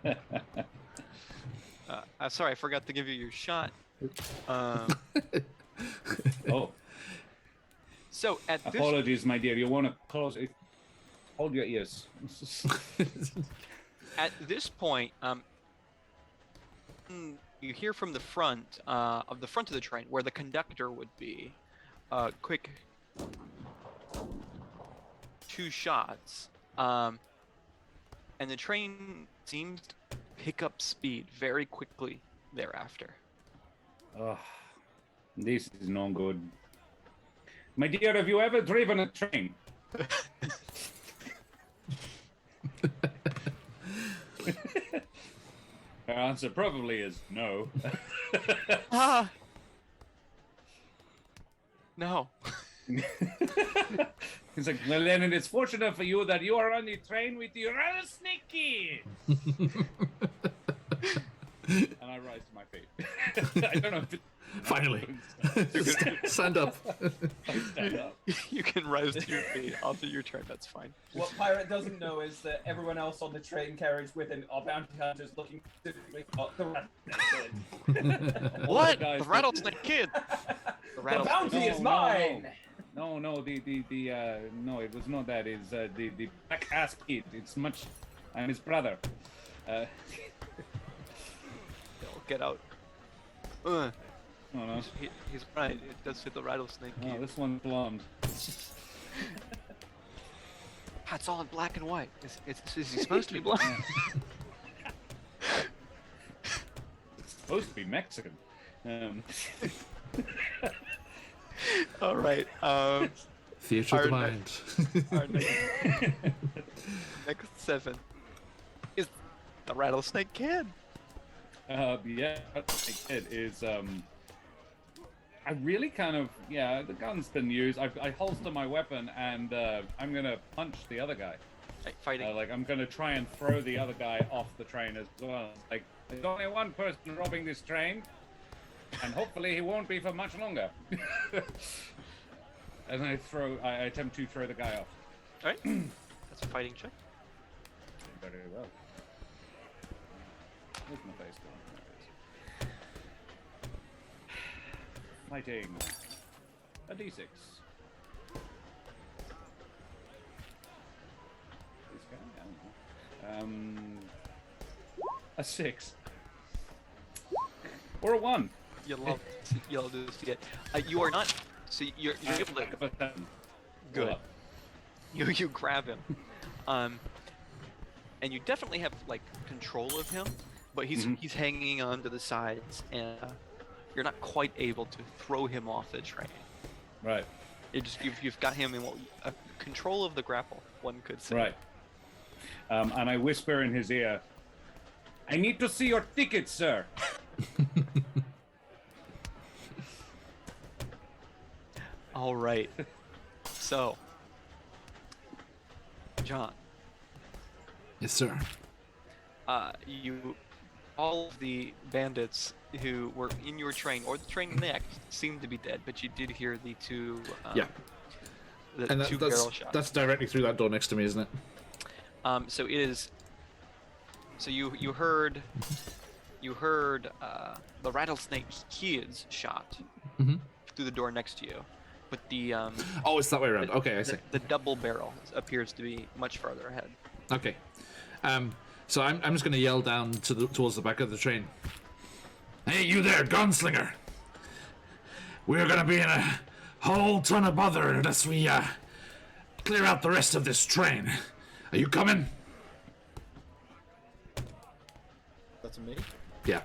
I'm sorry, I forgot to give you your shot. Oh, So at this apologies, my dear. You want to close it? Hold your ears. At this point, you hear from the front of the train, where the conductor would be, quick 2 shots, and the train seems to pick up speed very quickly thereafter. Oh, this is no good. My dear, have you ever driven a train? Her answer probably is no. No. He's like, well, then it's fortunate for you that you are on the train with the rattlesnake kid. And I rise to my feet. I don't know if it... Finally. Stand up. I stand up. You can rise to your feet after your turn. That's fine. What Pirate doesn't know is that everyone else on the train carriage with him are bounty hunters looking specifically at the rattlesnake. What? guys The that- rattlesnake kid. The The bounty is mine! No, no, the no, it was not that. It's the black ass kid. It's much. I'm his brother. Get out. Oh no. He's right. It does fit the rattlesnake Oh, kid. this one's blonde. It's all in black and white. Is he supposed to be blind? It's supposed to be Mexican. All right. Theatre of the Our mind. Our next 7 is the rattlesnake kid. Yeah, the kid is I really kind of the gun's been used. I holster my weapon and I'm gonna punch the other guy. Like fighting. Like I'm gonna try and throw the other guy off the train as well. Like there's only one person robbing this train, and hopefully he won't be for much longer. And I attempt to throw the guy off. All right. That's a fighting check. Very well. Where's my face going? There it is. Fighting. A d6. This guy? I don't know. A 6. Or a 1. you'll do see it. You are not. So you're able to. Good. You grab him, and you definitely have like control of him, but he's hanging on to the sides, and you're not quite able to throw him off the train. Right. You've got him in control of the grapple, one could say. Right. And I whisper in his ear, "I need to see your ticket, sir." All right. So, John. Yes, sir. All of the bandits who were in your train or the train next seemed to be dead, but you did hear the two. Yeah. The And two barrel shots. that's directly through that door next to me, isn't it? So it is. So you heard the rattlesnake kids shot through the door next to you, but the Oh, it's that way around. Okay, I see. the double barrel appears to be much farther ahead. Okay. So I'm just going to yell down towards the back of the train. Hey, you there, gunslinger! We're going to be in a whole ton of bother unless we clear out the rest of this train. Are you coming? That's a me. Yeah.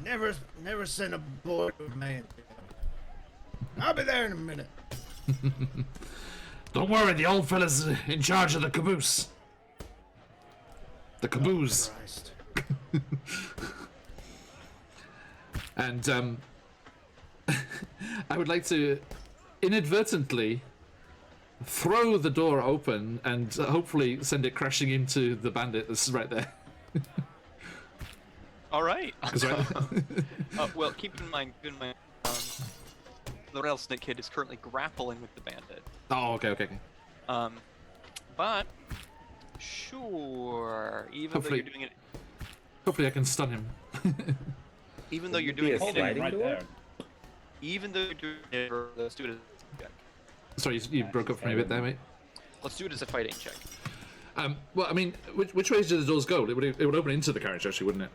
Never send a boy to a man. I'll be there in a minute. Don't worry, the old fella's in charge of the caboose. The caboose. Christ. And I would like to inadvertently throw the door open and hopefully send it crashing into the bandit that's right there. All right. Right. Well, keep in mind, the rattlesnake kid is currently grappling with the bandit. Oh, okay. But sure, even Hopefully- though you're doing it, Hopefully I can stun him. even though you're Be doing a it, sliding right door? there. even though you're doing it, let's do it as a check. Sorry, you broke up for me a bit there, mate. Let's do it as a fighting check. Well, I mean, which ways do the doors go? It would open into the carriage, actually, wouldn't it?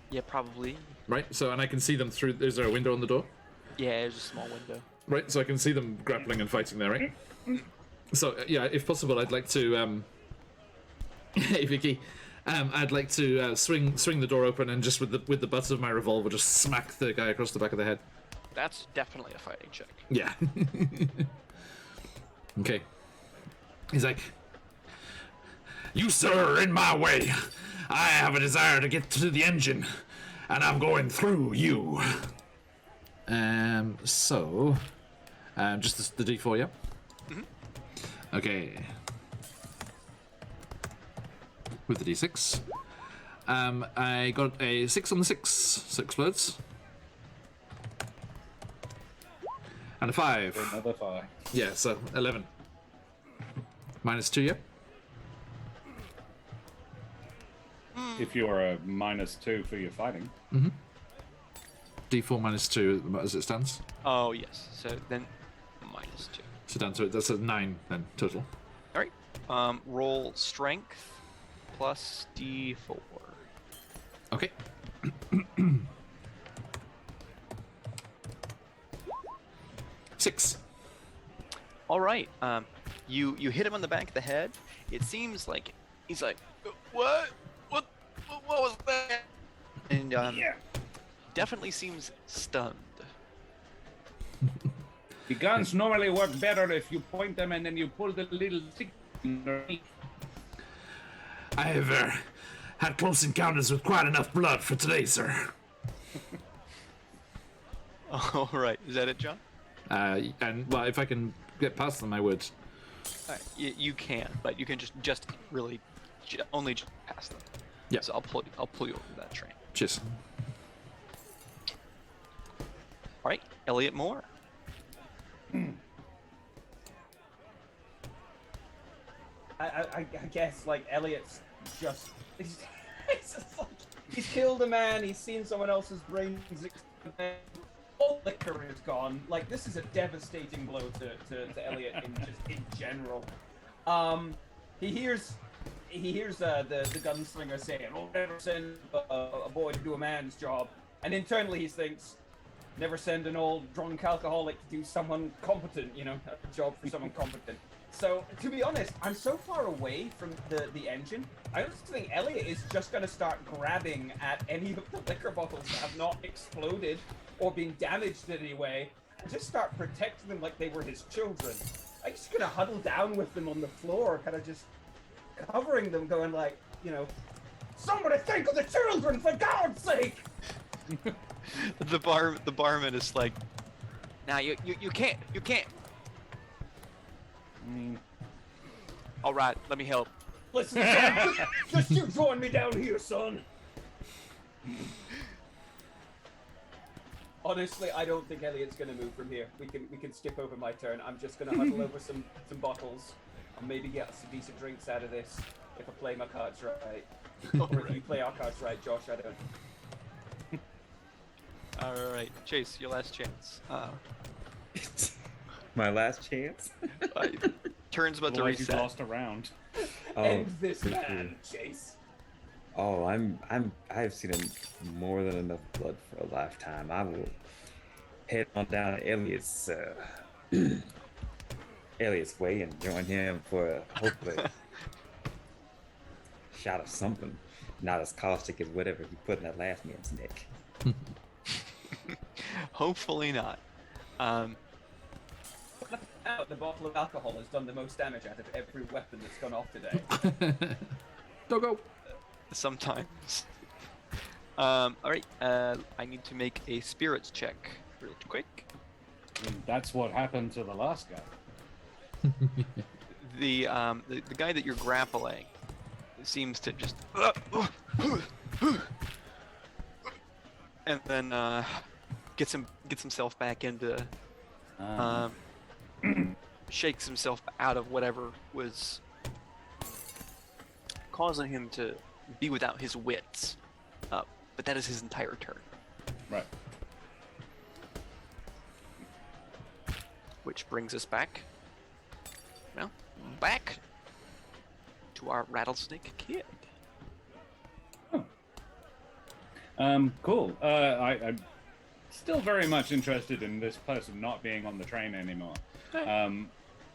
Yeah, probably. Right. So, and I can see them through. Is there a window on the door? Yeah, there's a small window. Right. So I can see them grappling and fighting there, right? So yeah, if possible, I'd like to. Hey, Vicky. I'd like to swing the door open and just with the butt of my revolver just smack the guy across the back of the head. That's definitely a fighting check. Yeah. Okay. He's like, "You, sir, are in my way. I have a desire to get to the engine, and I'm going through you." So, just the D4, yeah? Okay. With the D6. I got a 6 on the 6, so it explodes. And a 5. Another 5. Yeah, so 11. -2, yeah? If you're a -2 for your fighting. D4 -2 as it stands. Oh yes. So then -2. So down to it. That's a 9 then total. All right. Roll strength plus D4. Okay. Six. All right. You hit him on the back of the head. It seems like he's like, what was that? And definitely seems stunned. The guns normally work better if you point them and then you pull the little stick underneath. I have had close encounters with quite enough blood for today, sir. All right. Is that it, John? And well, if I can get past them, I would. All right. You can, but you can just really only just pass them. Yeah. So I'll pull you over that train. Cheers. All right, Elliot Moore. I guess like Elliot's just he's just like he's killed a man, he's seen someone else's brains explode, all liquor is gone. Like this is a devastating blow to Elliot in general. He hears he hears the gunslinger saying, "Oh, never send a boy to do a man's job," and internally he thinks, "Never send an old drunk alcoholic to do someone competent, you know, a job for someone competent." So, to be honest, I'm so far away from the engine, I honestly think Elliot is just going to start grabbing at any of the liquor bottles that have not exploded or been damaged in any way, and just start protecting them like they were his children. I'm just going to huddle down with them on the floor, kind of just covering them, going like, you know, "Somebody think of the children, for God's sake!" The barman is like, "Now you can't. I mean, All right, let me help." Listen, son, just you join me down here, son. Honestly, I don't think Elliot's gonna move from here. We can skip over my turn. I'm just gonna huddle over some bottles and maybe get some decent drinks out of this if I play my cards right. Or if you play our cards right, Josh, I don't. All right, Chase, your last chance. My last chance. Turn's about to otherwise you've reset. lost a round. End this man, Chase. Oh, I've seen more than enough blood for a lifetime. I will head on down to Elliot's Elliot's way and join him for hopefully shot of something, not as caustic as whatever he put in that last man's neck. Hopefully not. The bottle of alcohol has done the most damage out of every weapon that's gone off today. Doggo. Sometimes. All right. I need to make a spirits check real quick. And that's what happened to the last guy. The guy that you're grappling seems to just and then gets himself back into shakes himself out of whatever was causing him to be without his wits. But that is his entire turn. Right. Which brings us back, well, back to our rattlesnake kid. Cool. I'm still very much interested in this person not being on the train anymore. So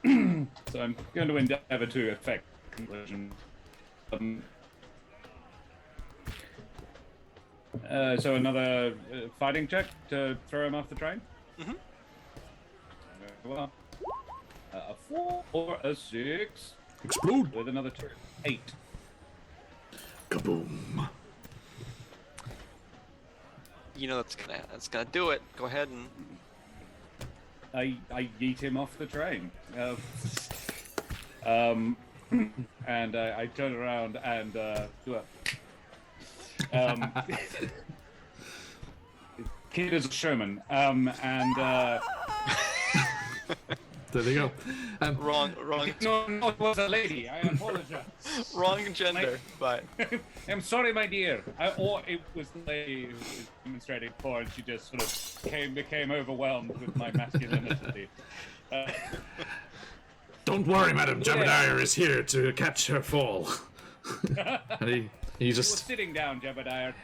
I'm going to endeavor to effect conclusion. So another fighting check to throw him off the train? Mhm. Well, a 4 or a 6 Explode. with another 2. 8. Kaboom. You know that's gonna do it. Go ahead and I yeet him off the train. And I turn around and do a. Kid is a showman. There they go. wrong, No, it was a lady. I apologize. wrong gender, but I'm sorry, my dear. Or it was the lady who was demonstrating for, and she just sort of became overwhelmed with my masculinity. Don't worry, Madam. Jebediah is here to catch her fall. And he He was just sitting down, Jebediah.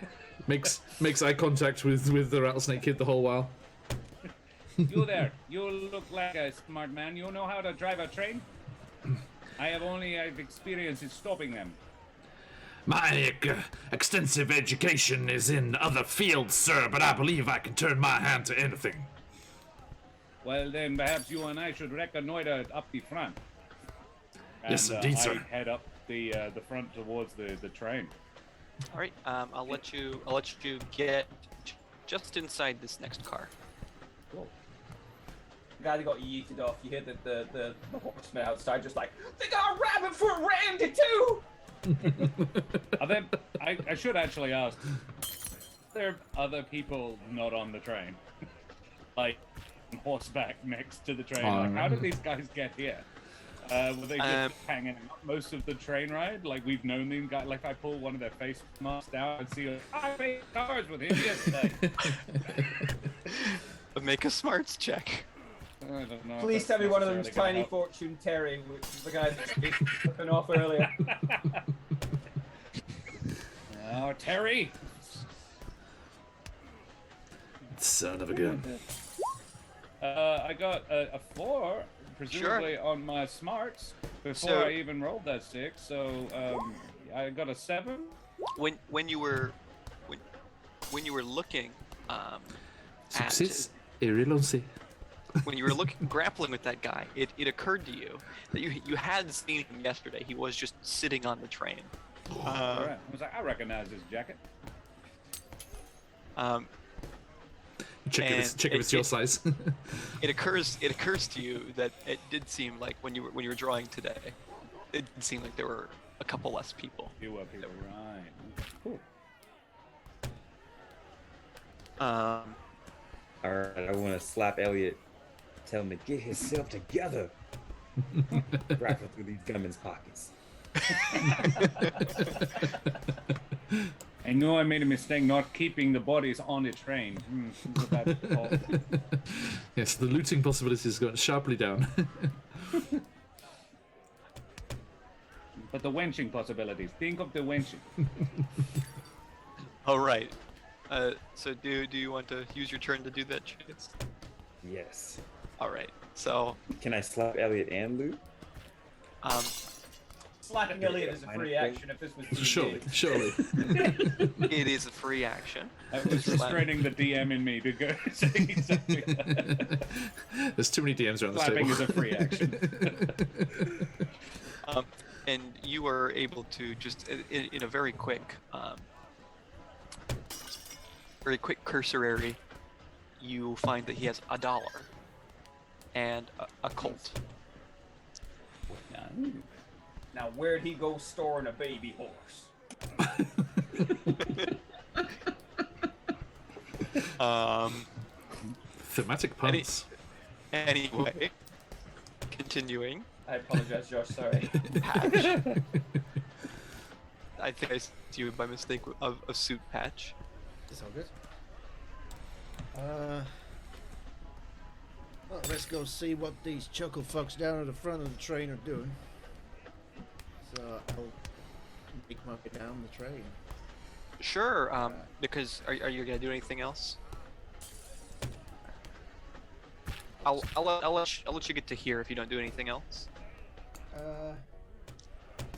makes eye contact with the rattlesnake kid the whole while. You there. You look like a smart man. You know how to drive a train? I've experience in stopping them. My extensive education is in other fields, sir, but I believe I can turn my hand to anything. Well, then perhaps you and I should reconnoiter up the front. Yes, indeed, I sir. head up the front towards the train. all right. I'll let you get just inside this next car. Cool. The guy that got yeeted off, you hear the horseman outside just like, "They got a rabbit for Randy too!" I should actually ask, are there other people not on the train? Like, on horseback next to the train? Like, how did these guys get here? Were they just hanging out most of the train ride? Like, we've known these guys. Like, I pull one of their face masks down and see, I made cars with him yesterday. Make a smarts check. I don't know. if Please that's tell me one of them's necessarily Tiny gonna help. Fortune Terry, which is the guy that's been off earlier. Oh, Terry! Son of a gun. I got a 4, presumably on my smarts, before I even rolled that 6. So I got a 7. When you were looking Success et relancé. when you were grappling with that guy, it occurred to you that you had seen him yesterday. He was just sitting on the train. All right. I was like, I recognize this jacket. Check if it's your size. It occurs to you that it did seem like when you were drawing today, it did seem like there were a couple less people. Fewer people, right? Cool. All right, I want to slap Elliot. Tell him to get himself together. Rifle through these gunmen's pockets. I know I made a mistake not keeping the bodies on the train. It was a bad call. Yes, the looting possibilities go sharply down. But the wenching possibilities. Think of the wenching. All right. So do you want to use your turn to do that, Chance? Yes. All right. So Can I slap Elliot and Lou? Slapping Elliot is a free action if this was D&D. Surely. it is a free action. I was restraining the DM in me to go say exactly that. There's too many DMs around this Slapping table. is a free action. And you are able to just in a very quick cursory, you find that he has $1 and a Colt. Now, where'd he go storing a baby horse? Thematic puns. Anyway, continuing. I apologize, Josh. Sorry. Patch. I think I said to you by mistake of suit Patch. It's all good. Well, let's go see what these chuckle fucks down at the front of the train are doing. So I'll make my way down the train. Sure. Because are you gonna do anything else? I'll let you get to here if you don't do anything else.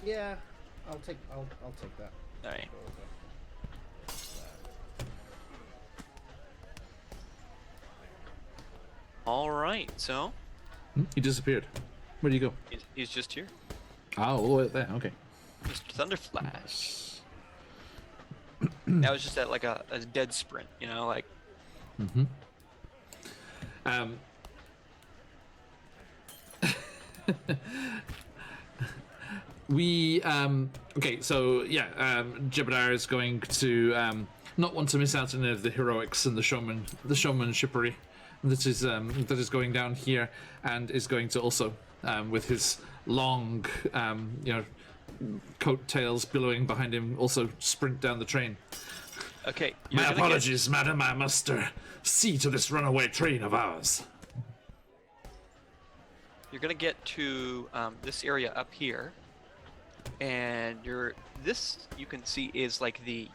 Yeah, I'll take that. All right. All right. So He disappeared. Where do you go? he's just here. Oh, all the way up there. Okay. Mr. Thunderflash. That was just at like a dead sprint, you know, like. Mm-hmm. Okay, so yeah, Jebediah is going to not want to miss out on any of the heroics and the showmanshippery that is going down here, and is going to also, with his long, coattails billowing behind him, also sprint down the train. Okay. My apologies, madam. I must see to this runaway train of ours. You're gonna get to this area up here, and this you can see is like the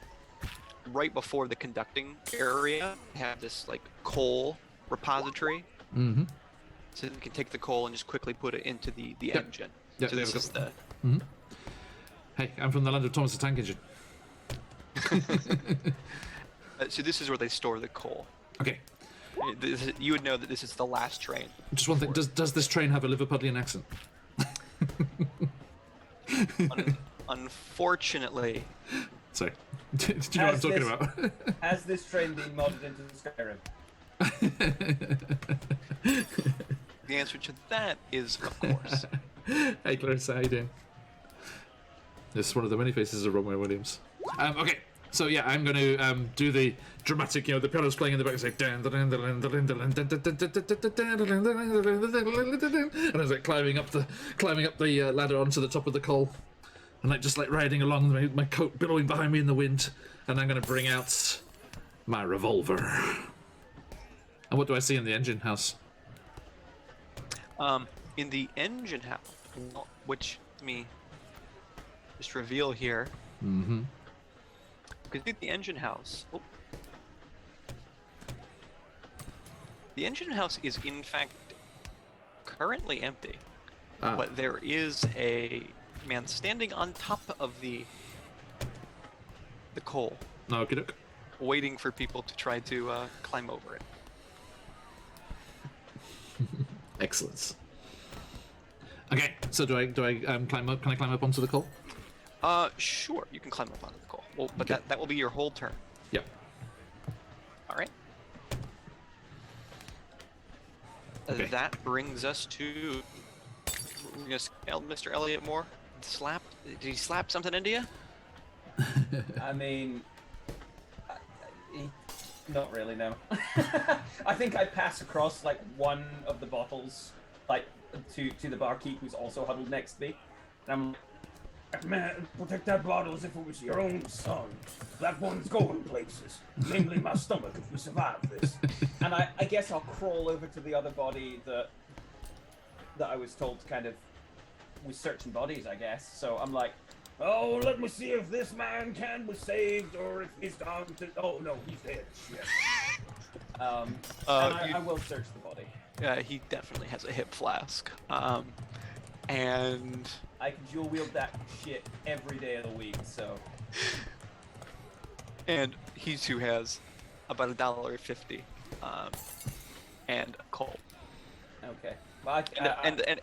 right before the conducting area. You have this like coal repository. Mm-hmm. So you can take the coal and just quickly put it into the Yep. engine. Yep, So there this we is go. the. Mm-hmm. Hey, I'm from the land of Thomas the Tank Engine. So this is where they store the coal. Okay, You would know that this is the last train. just one thing. Does this train have a Liverpudlian accent? Unfortunately, Sorry. Do you know what I'm talking about? Has this train been modded into Skyrim? the answer to that is of course. Hey Clarissa, how you doing? This is one of the many faces of Romeo Williams. Okay, so yeah, I'm going to do the dramatic, the piano's playing in the back, it's like and I was like climbing up the ladder onto the top of the coal, and just riding along, my coat billowing behind me in the wind, and I'm going to bring out my revolver. And what do I see in the engine house? In the engine house, which let me just reveal here. Mm-hmm. Because the engine house. Oh. The engine house is in fact currently empty, but there is a man standing on top of the coal, Okay, doke. waiting for people to try to climb over it. Excellent. Okay, so do I climb up? Can I climb up onto the coal? Sure, you can climb up onto the coal. Well, but Okay. that will be your whole turn. Yep. All right. Okay. That brings us to. We're gonna scale Mr. Elliot Moore. Did he slap something into you? I mean, not really, no. I think I pass across like one of the bottles, like to the barkeep who's also huddled next to me, and I'm like, Man, protect that bottle as if it was your own son. That one's going places, namely my stomach if we survive this. and I guess I'll crawl over to the other body that I was told kind of was searching bodies, I guess. So I'm like, Oh, let me see if this man can be saved or if he's gone to. Oh no, he's dead. Shit. and I will search the body. He definitely has a hip flask. And I can dual wield that shit every day of the week, so. and he too has about $1.50, and coal, Okay. Well,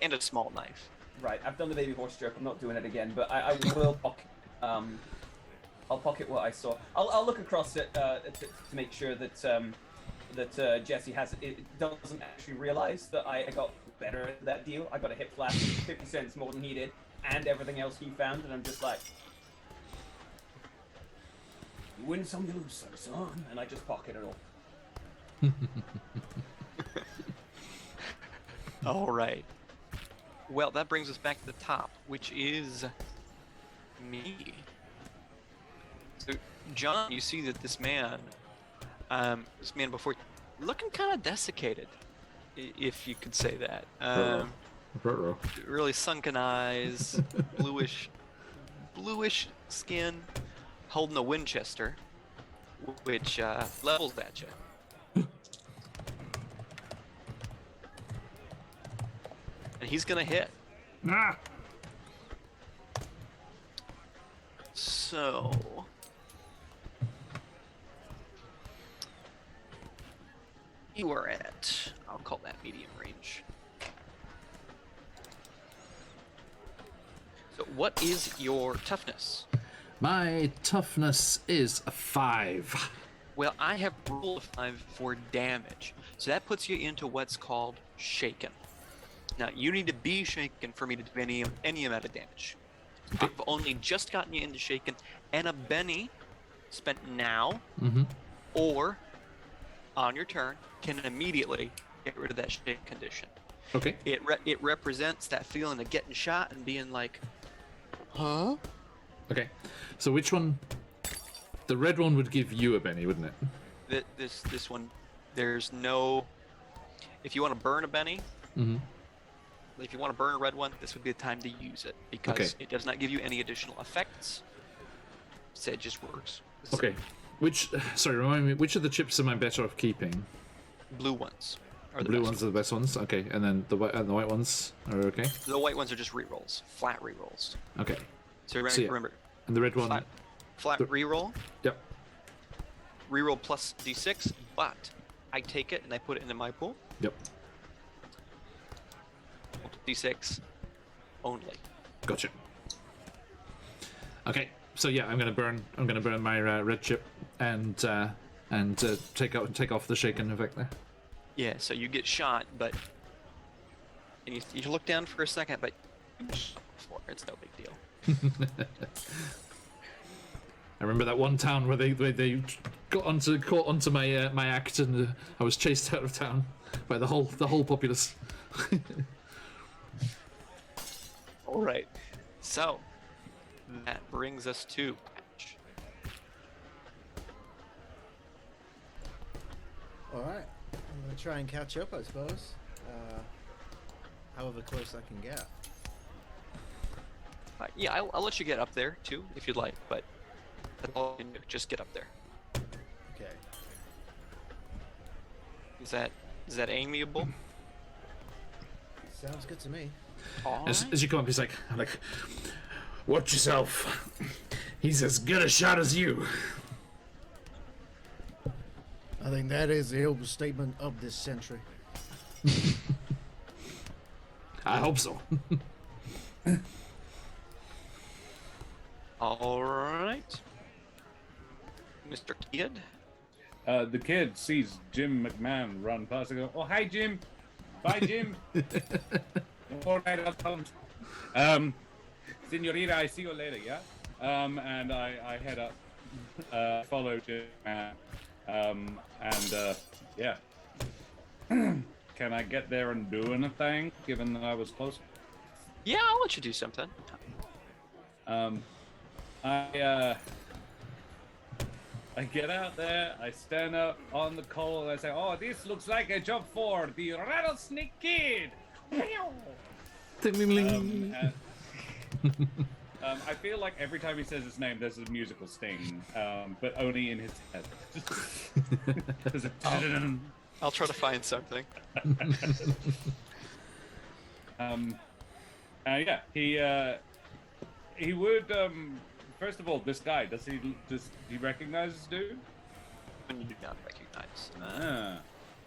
and a small knife. right, I've done the baby horse joke. I'm not doing it again, but I will pocket. I'll pocket what I saw. I'll look across it to make sure that Jesse doesn't actually realize that I got better at that deal. I got a hip flash 50 cents more than he did, and everything else he found, and I'm just like, You win some, you lose some, son. and I just pocket it all. All right. Well, that brings us back to the top, which is me. So, John, you see that this man before, looking kind of desiccated, if you could say that. Ruh-roh. Really sunken eyes, bluish skin, holding a Winchester, which levels at you. And he's gonna hit. Ah! So you are at, I'll call that medium range. So what is your toughness? My toughness is a 5. Well, I have rolled a 5 for damage. So that puts you into what's called shaken. Now, you need to be shaken for me to do any amount of damage. I've only just gotten you into shaken, and a Benny spent now or on your turn can immediately get rid of that shake condition. Okay. It represents that feeling of getting shot and being like, huh? Okay. So which one? The red one would give you a Benny, wouldn't it? This one, there's no. If you want to burn a Benny, if you want to burn a red one, this would be the time to use it because it does not give you any additional effects. So it just works. Okay. Remind me, which of the chips am I better off keeping? Blue ones. The blue ones are the best ones. Okay, and then the white ones are okay. The white ones are just rerolls, flat rerolls. Okay. So yeah. remember. And the red one. Flat reroll. Yep. Reroll plus d6, but I take it and I put it into my pool. Yep. D6 only. Gotcha. Okay, so yeah, I'm gonna burn my red chip and take off the shaken effect there. Yeah, so you get shot, but and you look down for a second, but it's no big deal. I remember that one town where they caught onto my act, and I was chased out of town by the whole populace. All right, so that brings us to Patch. All right, I'm gonna try and catch up, I suppose. However close I can get. Yeah, I'll let you get up there too if you'd like, but That's all you can do. Just get up there. Okay. Is that amiable? Sounds good to me. All As, right. as you come up, he's like, watch yourself. He's as good a shot as you. I think that is the overstatement of this century. I hope so. All right. Mr. Kid. The kid sees Jim McMahon run past and go, "Oh, hi, Jim. Bye, Jim." All right, I'll come. Senorita, I see you later, yeah? And I head up, follow Jim, yeah. Can I get there and do anything, given that I was close? Yeah, I'll let you do something. I get out there, I stand up on the coal, and I say, "Oh, this looks like a job for the Rattlesnake Kid." I feel like every time he says his name, there's a musical sting, but only in his head. There's a I'll try to find something. yeah, he would. First of all, this guy does he recognize this dude? And you do not recognize.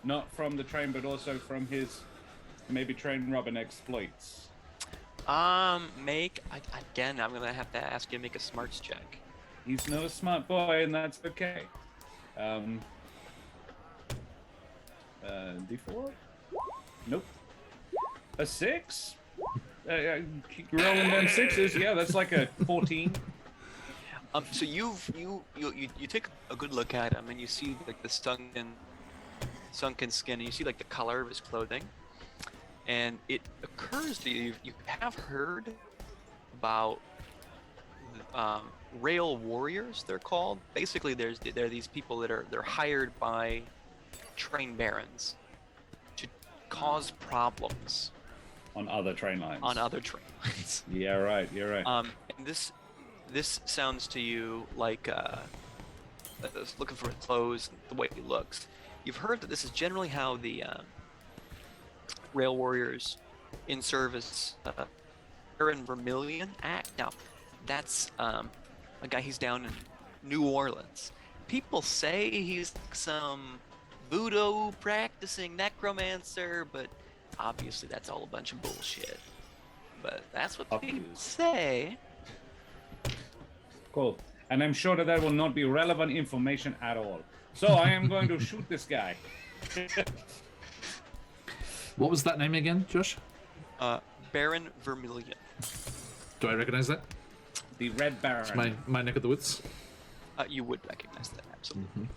Not from the train, but also from his maybe train robbing exploits. Again, I'm gonna have to ask you to make a smarts check. He's no smart boy, and that's okay. D4? Nope. A 6? Keep rolling them 6s. Yeah, that's like a 14. So you take a good look at him, and you see like the sunken skin, and you see like the color of his clothing, and it occurs to you have heard about rail warriors. They're called. Basically, there are these people they're hired by train barons to cause problems On other train lines. Yeah, right. You're right. And this sounds to you like looking for clothes and the way he looks. You've heard that this is generally how the rail warriors in service Baron Vermilion act. Now, that's a guy. He's down in New Orleans. People say he's some voodoo practicing necromancer, but obviously that's all a bunch of bullshit. But that's what people say. Cool. And I'm sure that will not be relevant information at all. So I am going to shoot this guy. What was that name again, Josh? Baron Vermilion. Do I recognize that? The Red Baron. It's my neck of the woods. You would recognize that, absolutely.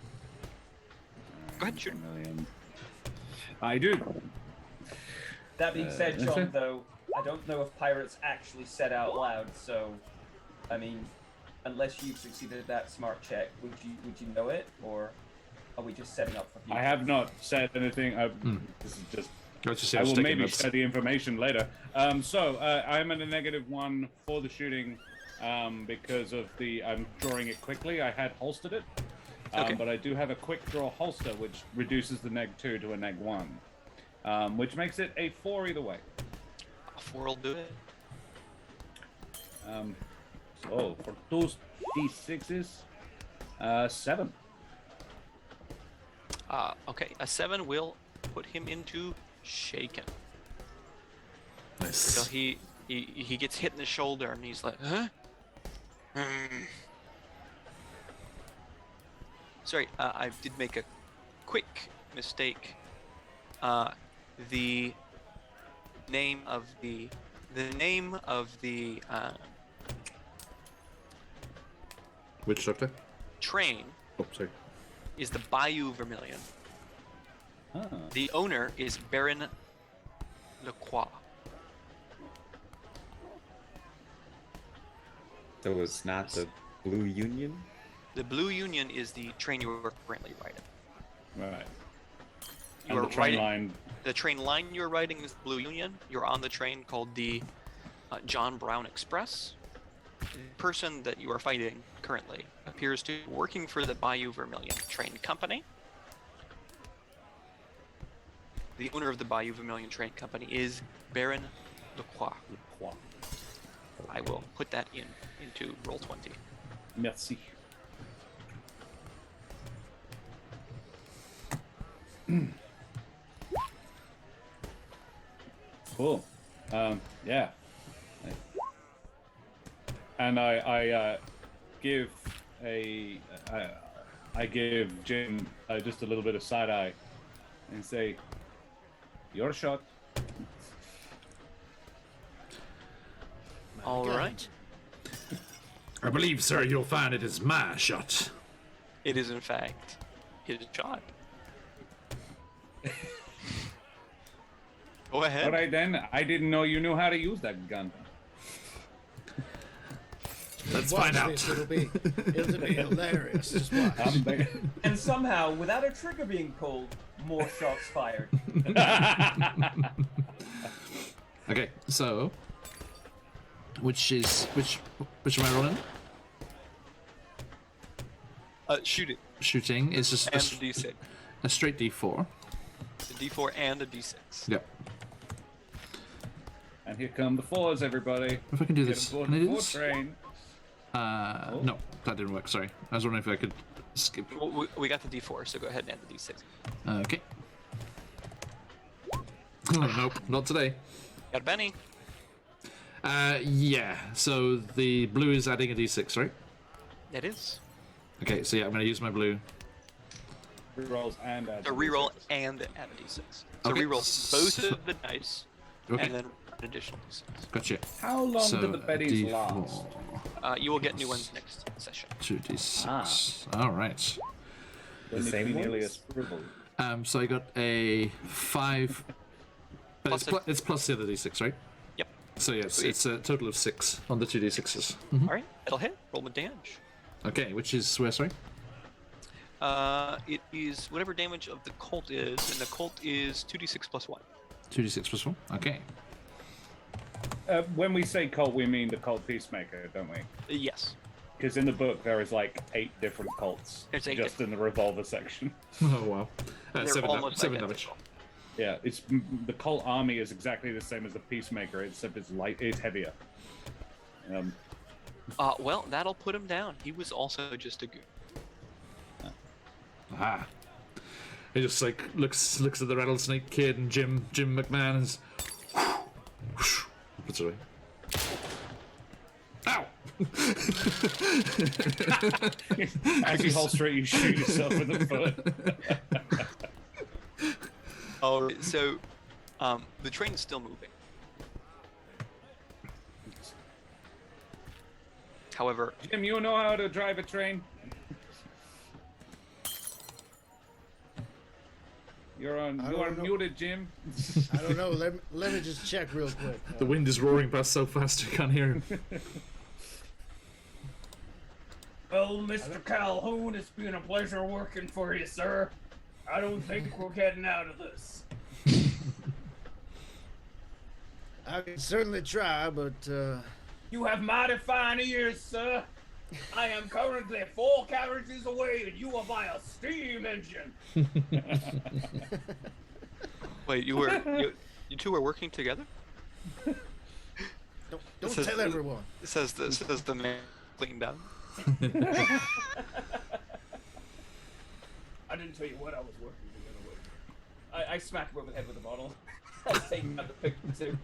Go ahead, shoot. I do. That being said, John, though, I don't know if pirates actually said out loud, so, I mean, unless you've succeeded at that smart check, would you know it, or are we just setting up for future? I have not said anything. This is just. I will maybe share the information later. So I'm at a -1 for the shooting because of I'm drawing it quickly. I had holstered it, Okay. but I do have a quick draw holster, which reduces the -2 to a -1, which makes it a 4 either way. A 4 will do it. So for those D6s, 7. Okay, a 7 will put him into shaken. Nice. So he gets hit in the shoulder and he's like, huh? Sorry, I did make a quick mistake. The name of the Which doctor? train Oh, sorry. is the Bayou Vermilion. Ah. The owner is Baron Lacroix. So it's not the Blue Union? The Blue Union is the train you are currently riding. Right. You And are the train riding, line. The train line you're riding is the Blue Union. You're on the train called the John Brown Express. The person that you are fighting currently appears to be working for the Bayou Vermilion Train Company. The owner of the Bayou Vermilion Train Company is Baron Lacroix. I will put that into Roll20. Merci. Cool. Yeah. And I give I give Jim just a little bit of side eye and say, "Your shot." All right. I believe, sir, you'll find it is my shot. It is, in fact, his shot. Go ahead. All right then. I didn't know you knew how to use that gun. Let's Watch find out. this, it'll be hilarious. Just watch. And somehow, without a trigger being pulled, more shots fired. Okay, so which am I rolling? Shoot it. Shooting is just And a D6. a straight D4. A D4 and a D6. Yep. And here come the fours, everybody. If I can do Get this, aboard can I the do four this? train. No, that didn't work. Sorry, I was wondering if I could skip. Well, we got the D4, so go ahead and add the D6. Okay. Oh, nope, not today. Got Benny. Yeah. So the blue is adding a D6, right? It is. Okay, so yeah, I'm gonna use my blue. Rerolls and add A the reroll D6. and add a D6. So Okay, reroll both of the dice, Okay, and then an additional D6. gotcha. How long So do the betties D4, last? You will get new ones next session. 2d6. All right. When The it same be nearly a ones? scribble. So I got a 5. But Plus it's, six. it's plus the other d6, right? Yep. So yeah, Sweet. it's a total of 6 on the 2d6s. All right, it'll hit. Roll with damage. Okay, which is where, sorry? It is whatever damage of the cult is, and the cult is 2d6 plus 1. 2d6 plus 1. Okay. When we say cult, we mean the cult peacemaker, don't we? Yes. Because in the book there is like 8 different cults, There's 8 just in the revolver section. Oh wow. They're 7 almost 7 damage. identical. Yeah, it's the cult army is exactly the same as the peacemaker, except it's heavier. Well, that'll put him down. He was also just a goon. Ah. He just like looks at the rattlesnake kid and Jim McMahon and puts it away. Ow! As you hold straight, you shoot yourself in the foot. Oh, so the train is still moving. However, Jim, you know how to drive a train? You are don't know. muted, Jim. I don't know. Let me just check real quick. The wind is roaring past so fast you can't hear him. Well, Mr. Calhoun, it's been a pleasure working for you, sir. I don't think we're getting out of this. I can certainly try, but You have mighty fine ears, sir. I am currently 4 carriages away, and you are by a steam engine. wait, you two were working together? don't says- tell everyone. Says the man clean down. I didn't tell you what I was working together with. I smacked him over the head with a bottle. I was taking out the picture too.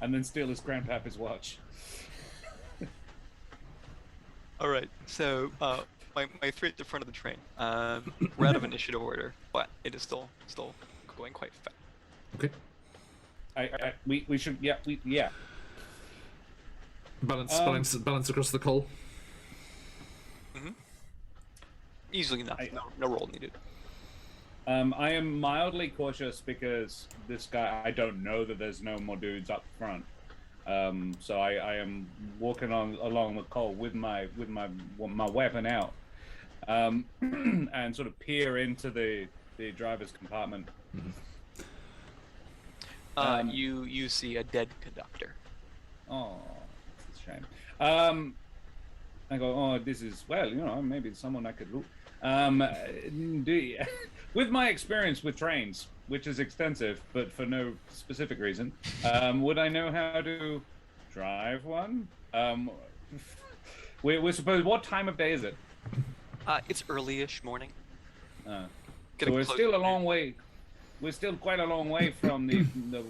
And then steal his grandpapa's watch. All right, so my 3 at the front of the train. We're out of initiative order, but it is still going quite fast. Okay. We should yeah. Balance across the coal. Easily enough. No roll needed. I am mildly cautious because this guy, I don't know that there's no more dudes up front. So I am walking along the coal with my weapon out, and sort of peer into the driver's compartment. You see a dead conductor. Oh, that's a shame. I go, oh, this is, well, maybe it's someone I could loot. With my experience with trains, which is extensive, but for no specific reason, would I know how to drive one? We're supposed, what time of day is it? It's early-ish morning. So Getting we're close still to a long way. We're still quite a long way from the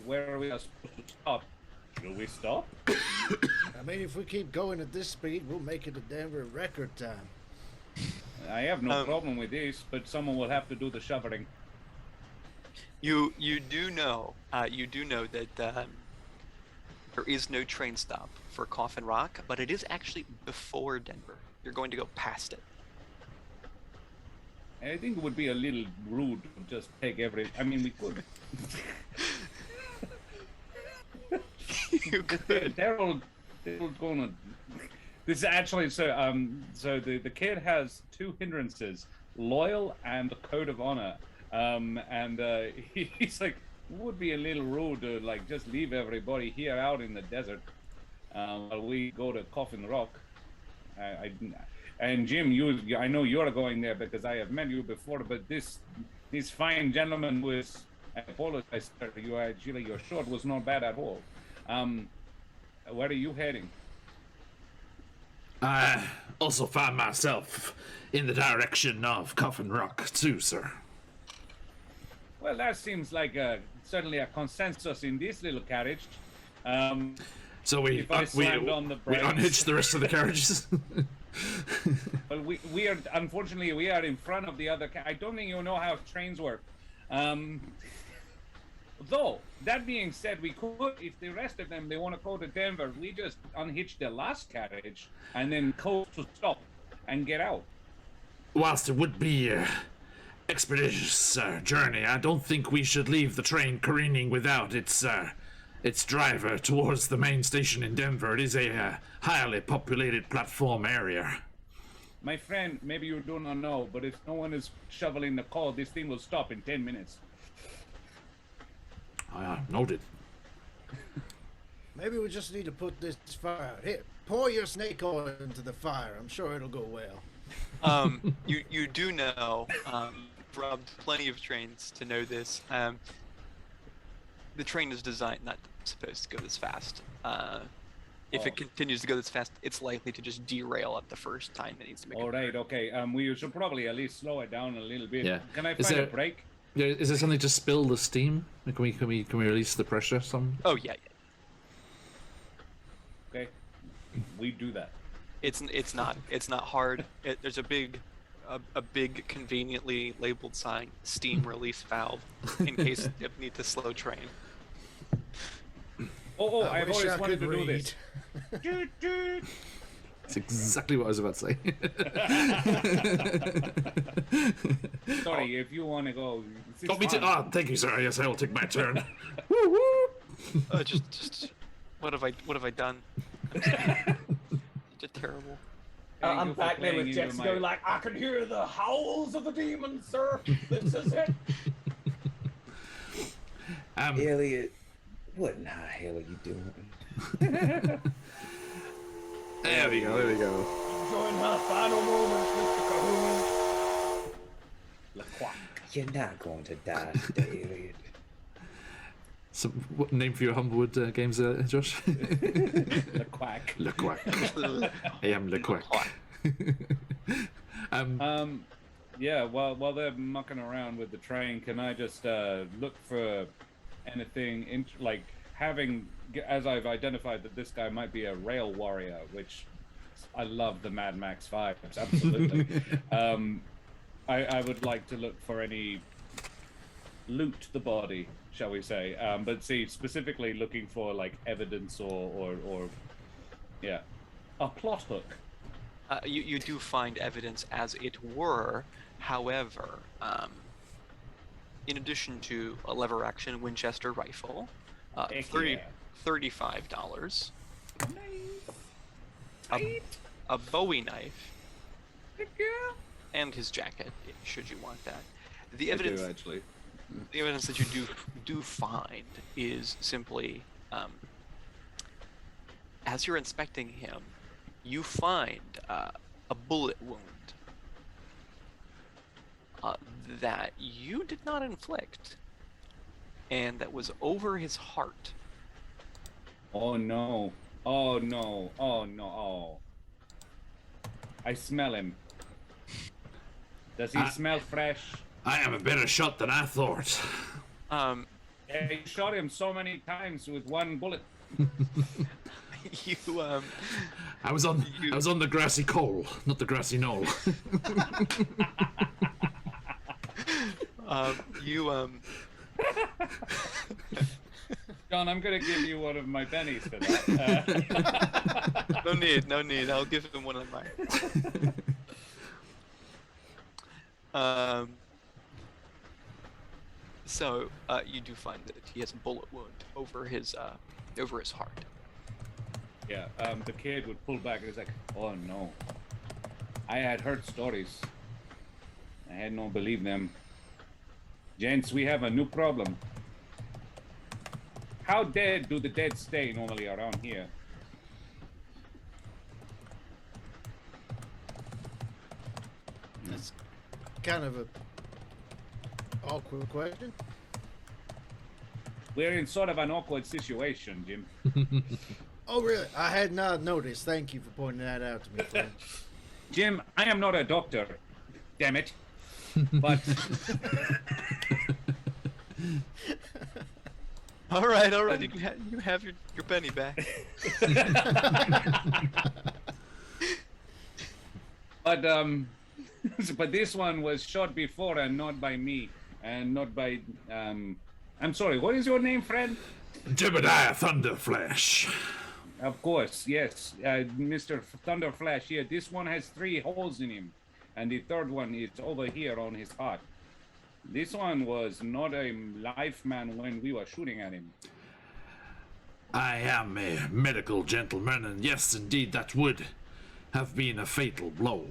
where we are supposed to stop. Should we stop? I mean, if we keep going at this speed, we'll make it to Denver in record time. I have no problem with this, but someone will have to do the shoveling. You do know that there is no train stop for Coffin Rock, but it is actually before Denver. You're going to go past it. I think it would be a little rude to just take every. I mean, we could. You could. Daryl gonna. This is actually so. So the kid has two hindrances: loyal and a code of honor. He's like, it would be a little rude to like just leave everybody here out in the desert while we go to Coffin Rock. And Jim, I know you're going there because I have met you before. But this fine gentleman was. I apologize, sir. Your short was not bad at all. Where are you heading? I also found myself in the direction of Coffin Rock too, sir. Well, that seems like certainly a consensus in this little carriage. So we unhitched the rest of the carriages. Well, we are unfortunately we are in front of the other. I don't think you know how trains work. Though that being said, we could, if the rest of them they want to go to Denver, we just unhitch the last carriage and then go to stop and get out. Whilst it would be an expeditious journey, I don't think we should leave the train careening without its driver towards the main station in Denver. It is a highly populated platform area. My friend, maybe you do not know, but if no one is shoveling the coal, this thing will stop in 10 minutes. Noted. Maybe we just need to put this fire out. Here, pour your snake oil into the fire. I'm sure it'll go well. You do know, rubbed plenty of trains to know this. The train is designed not supposed to go this fast. If it continues to go this fast, it's likely to just derail at the first time it needs to make. All right, okay. We should probably at least slow it down a little bit. Yeah. Can I find a break? Yeah, is there something to spill the steam? Can we release the pressure some? Oh yeah. Okay, we do that. It's not hard. There's a big conveniently labeled sign, steam release valve, in case you need to slow train. I've always wanted to do this. That's exactly what I was about to say. Sorry, if you want to go. Got me to. Oh, thank you, sir. Yes, I will take my turn. Woo woo. Just what have I done? Just terrible. I'm back there with Jessica, like, I can hear the howls of the demons, sir. This is it. Elliot, what in the hell are you doing? There we go. Enjoying her final moments, Mr. Cahoon. You're not going to die today, Elliot. So, what name for your Humblewood games, Josh? The Quack. Le Quack. I am Le Quack. Yeah, while they're mucking around with the train, can I just look for anything like having, as I've identified that this guy might be a rail warrior, which I love the Mad Max vibes, absolutely. I would like to look for any loot the body, shall we say, but see, specifically looking for like evidence or yeah, a plot hook. You do find evidence, as it were. However, in addition to a lever action Winchester rifle, $35, a Bowie knife, and his jacket, should you want that. The evidence, the evidence that you do find is simply, as you're inspecting him, you find a bullet wound that you did not inflict, and that was over his heart. Oh no. Oh no. Oh no. Oh. I smell him. Does he smell fresh? I am a better shot than I thought. Yeah, you shot him so many times with one bullet. You I was on the grassy knoll, not the grassy knoll. John, I'm gonna give you one of my pennies for that. No need. I'll give him one of mine. So you do find that he has a bullet wound over his heart. Yeah, the kid would pull back and he's like, oh no. I had heard stories. I had not believed them. Gents, we have a new problem. How dead do the dead stay normally around here? That's kind of a awkward question. We're in sort of an awkward situation, Jim. Oh, really? I had not noticed. Thank you for pointing that out to me, friend. Jim, I am not a doctor. Damn it. But All right. You have your penny back. but this one was shot before and not by me, and not by I'm sorry, what is your name, friend? Jebediah Thunderflash. Of course, yes, Mr. Thunderflash here. This one has 3 holes in him, and the third one is over here on his heart. This one was not a life man when we were shooting at him. I am a medical gentleman, and yes, indeed, that would have been a fatal blow.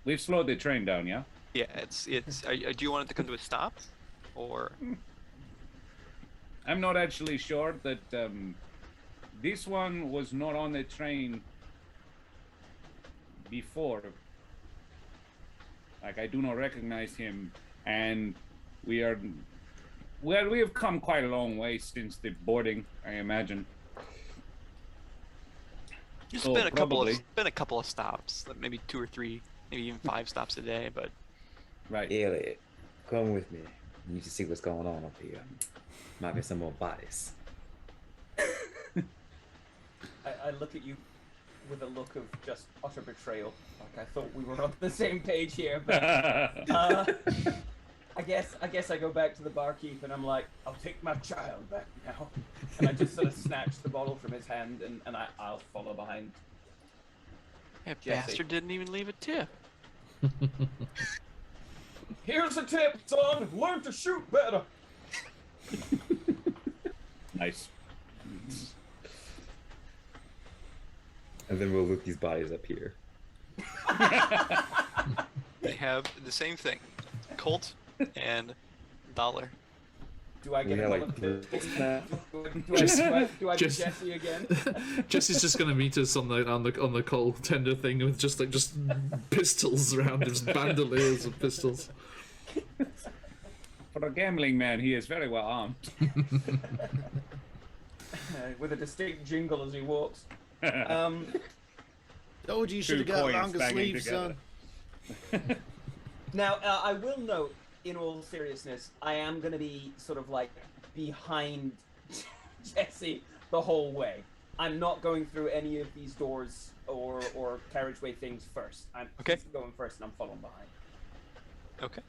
We've slowed the train down, yeah? Yeah, it's. Do you want it to come to a stop, or? I'm not actually sure that this one was not on the train before. Like, I do not recognize him, and we have come quite a long way since the boarding, I imagine. It's So been a probably. couple of stops, like maybe 2 or 3, maybe even 5 stops a day, but. Right. Elliot, come with me. You need to see what's going on up here. Might be some more bodies. I look at you with a look of just utter betrayal. Like I thought we were on the same page here, but I guess I go back to the barkeep and I'm like, I'll take my child back now, and I just sort of snatch the bottle from his hand and I'll follow behind. That Jesse. bastard didn't even leave a tip. Here's a tip, son. Learn to shoot better. Nice. And then we'll look these bodies up here. They have the same thing, Colt and Dollar. Do I get Yeah, another like, tip? this- Do I get Jesse again? Jesse's just gonna meet us on the call tender thing with just pistols around him, just bandoliers of pistols. For a gambling man, he is very well armed. With a distinct jingle as he walks. Told you should have Two got coins longer banging sleeves, together. son. Now, I will note, in all seriousness, I am going to be sort of like behind Jesse the whole way. I'm not going through any of these doors or carriageway things first. I'm Okay. just going first and I'm following behind. Okay.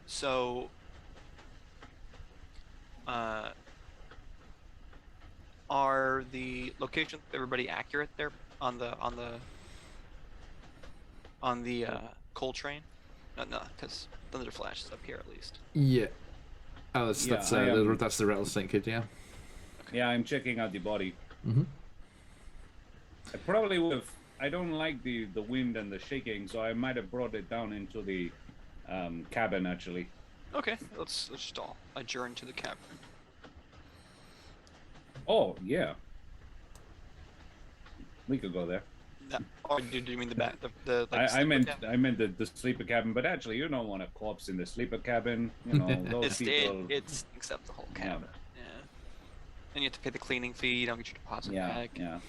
So. Are the locations of everybody accurate there on the coal train? No, because Thunder Flash is up here at least. Yeah. Oh, that's Yeah, that's I am- that's the rattlesnake kid, yeah. Yeah, I'm checking out the body. Mm-hmm. I probably would have. I don't like the wind and the shaking, so I might have brought it down into the cabin actually. Okay, let's just all adjourn to the cavern. Oh yeah, we could go there. Or do you mean the back? The like, I sleeper meant cabin? the sleeper cabin, but actually you don't want a corpse in the sleeper cabin. You know those people. It stinks up the whole Yeah. cabin. Yeah. And you have to pay the cleaning fee. You don't get your deposit back. Yeah.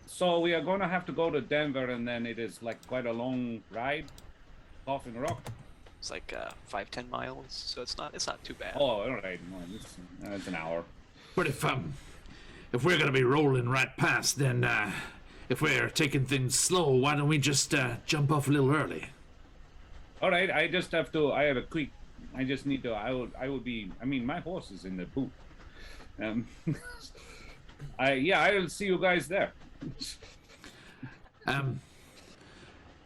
So we are going to have to go to Denver, and then it is like quite a long ride. Coffin Rock. It's like 5-10 miles, so it's not too bad. Oh, all right. No, it's an hour. But if we're gonna be rolling right past, then if we're taking things slow, why don't we just jump off a little early? All right. I just have to. I have a quick. I just need to. I will be. I mean, my horse is in the boot. I will see you guys there.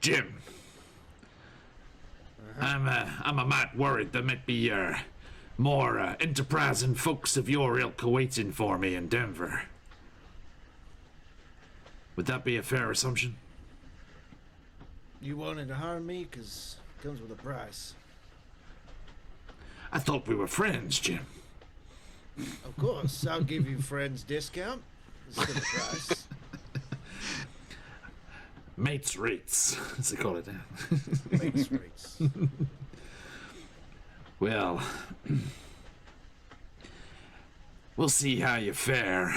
Jim. I'm a mite worried there might be more enterprising folks of your ilk waiting for me in Denver. Would that be a fair assumption? You wanted to harm me? Because it comes with a price. I thought we were friends, Jim. Of course, I'll give you friends discount. It's still a price. Mates rates, as they call it. Mates rates. Well, we'll see how you fare.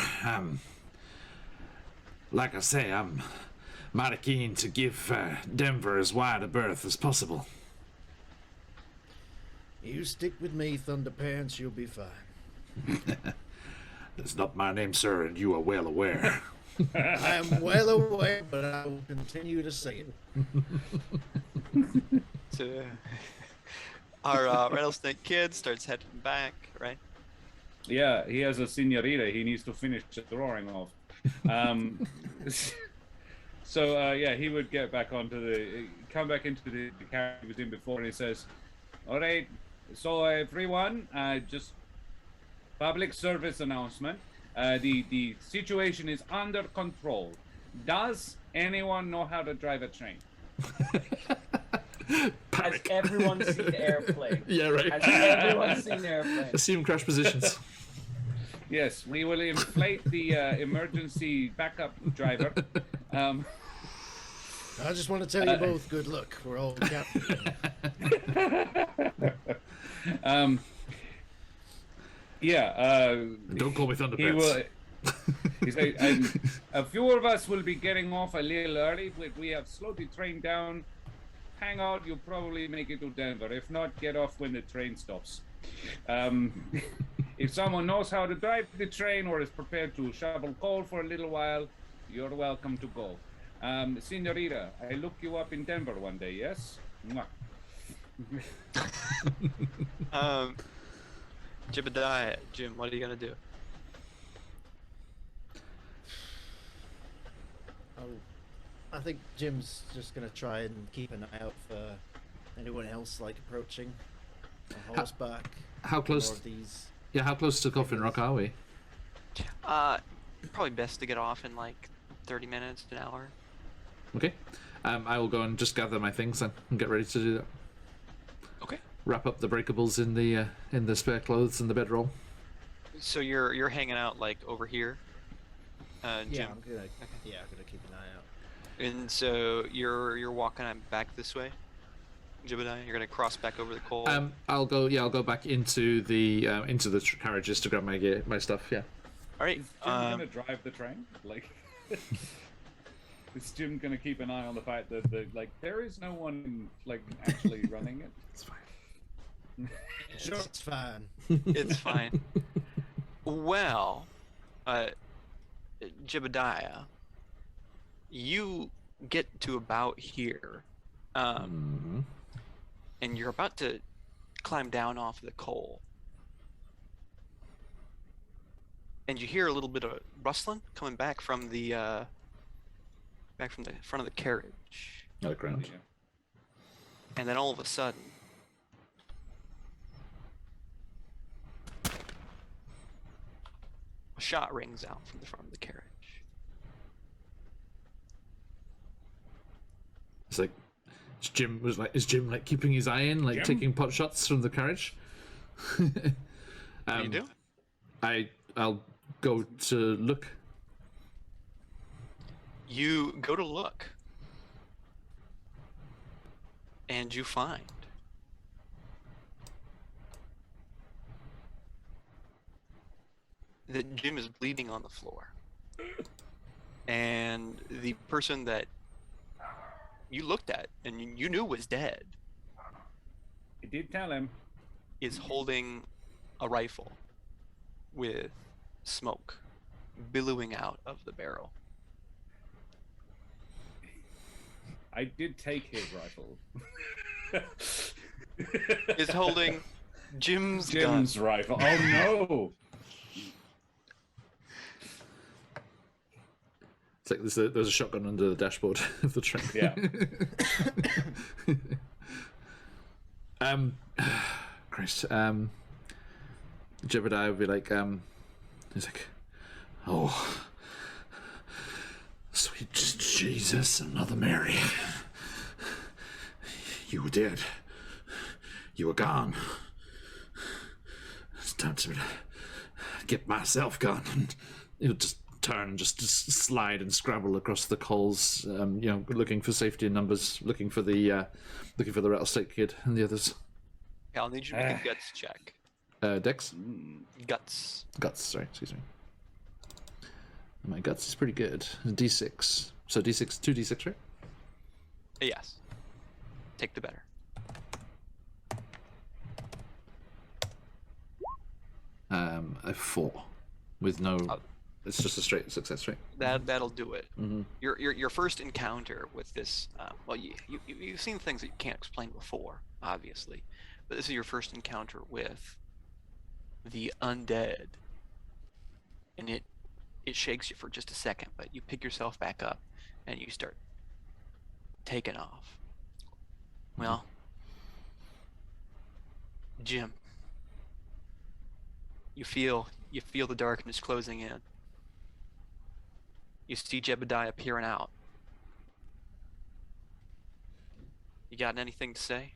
Like I say, I'm mighty keen to give Denver as wide a berth as possible. You stick with me, Thunderpants, you'll be fine. That's not my name, sir, and you are well aware. I am well aware, but I will continue to say it. So, our rattlesnake kid starts heading back, right? Yeah, he has a senorita. He needs to finish the drawing off. So yeah, he would get back come back into the carriage he was in before, and he says, "All right, so everyone, just public service announcement. The situation is under control. Does anyone know how to drive a train?" Has everyone seen Airplane? Yeah, right. Has everyone seen Airplane? Assume crash positions. Yes, we will inflate the emergency backup driver. I just want to tell you both good luck. We're all captains. Don't call me Thunderpants. He will. He said, a few of us will be getting off a little early, but we have slowed the train down. Hang out, you'll probably make it to Denver. If not, get off when the train stops. If someone knows how to drive the train or is prepared to shovel coal for a little while, you're welcome to go. Senorita, I look you up in Denver one day, yes? Mwah. Jebediah, Jim, what are you gonna do? Oh, I think Jim's just gonna try and keep an eye out for anyone else like approaching on horseback. How close? More of these. Yeah, how close to Coffin Rock are we? Probably best to get off in like 30 minutes, an hour. Okay. I will go and just gather my things and get ready to do that. Okay. Wrap up the breakables in the spare clothes and the bedroll. So you're hanging out like over here, Jim. Yeah, I'm gonna keep an eye out. And so you're walking back this way, Jebediah. You're gonna cross back over the coal. I'll go back into the carriages to grab my gear, my stuff. Yeah. All right. Is Jim gonna drive the train? Like, is Jim gonna keep an eye on the fact that there is no one like actually running it? It's fine. Sure, it's fine. It's fine. Well, Jebediah, you get to about here, and you're about to climb down off the coal, and you hear a little bit of rustling coming back from the front of the carriage, Not a ground. and then all of a sudden, a shot rings out from the front of the carriage. It's like is Jim like keeping his eye in, like Jim? taking pot shots from the carriage? What do you do? I'll go to look. You go to look, and you find that Jim is bleeding on the floor. And the person that you looked at and you knew was dead I did tell him. is holding a rifle with smoke billowing out of the barrel. I did take his rifle. Is holding Jim's Jim's gun. rifle. Oh no! It's like there's a shotgun under the dashboard of the train. Yeah. Christ. Jebediah would be like, he's like, oh, sweet Jesus and Mother Mary. You were dead. You were gone. It's time to get myself gone. And he'll just turn and just slide and scrabble across the coals, looking for safety in numbers, looking for the rattlesnake kid and the others. Yeah, I'll need you to make a guts check. Dex? Guts. Guts, sorry, excuse me. My guts is pretty good. D6. So D6, 2d6, right? Yes. Take the better. A 4 with no. It's just a straight success, right? That'll do it. Mm-hmm. Your first encounter with this. Well, you've seen things that you can't explain before, obviously, but this is your first encounter with the undead, and it shakes you for just a second, but you pick yourself back up and you start taking off. Well, Jim, you feel the darkness closing in. You see Jebediah peering out. You got anything to say?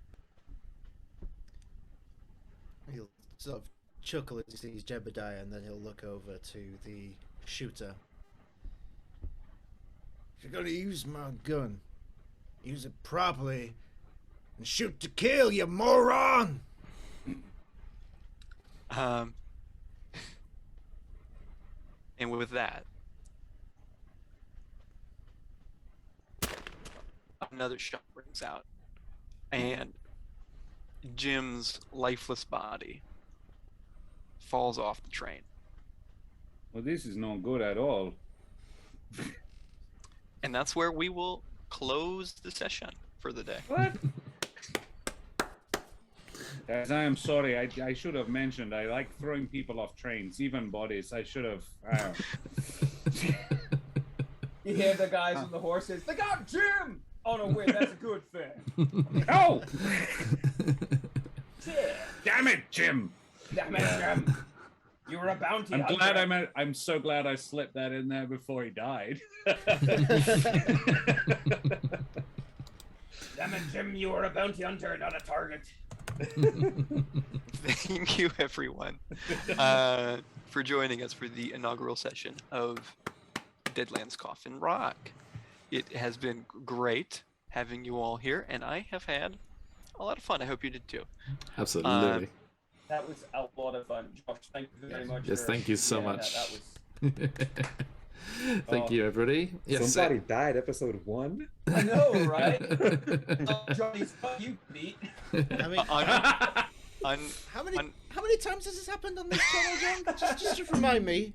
He'll sort of chuckle as he sees Jebediah, and then he'll look over to the shooter. If you're gonna use my gun, use it properly and shoot to kill, you moron! And with that, another shot rings out, and Jim's lifeless body falls off the train. Well, this is not good at all. And that's where we will close the session for the day. What? Guys, I am sorry. I should have mentioned I like throwing people off trains, even bodies. I should have. You hear the guys on the horses. They got Jim. Oh no, wait, that's a good thing. Oh! Yeah. Damn it, Jim! Damn it, Jim. You were a bounty I'm hunter. glad I'm so glad I slipped that in there before he died. Damn it, Jim, you were a bounty hunter, not a target. Thank you, everyone, for joining us for the inaugural session of Deadlands Coffin Rock. It has been great having you all here, and I have had a lot of fun. I hope you did too. Absolutely. That was a lot of fun. Josh, thank you very much. Yes, thank you so much. That was... Thank you, everybody. Yes, Somebody died episode 1? I know, right? Johnny's you beat. I mean, how many times has this happened on this channel, John? Just to remind me.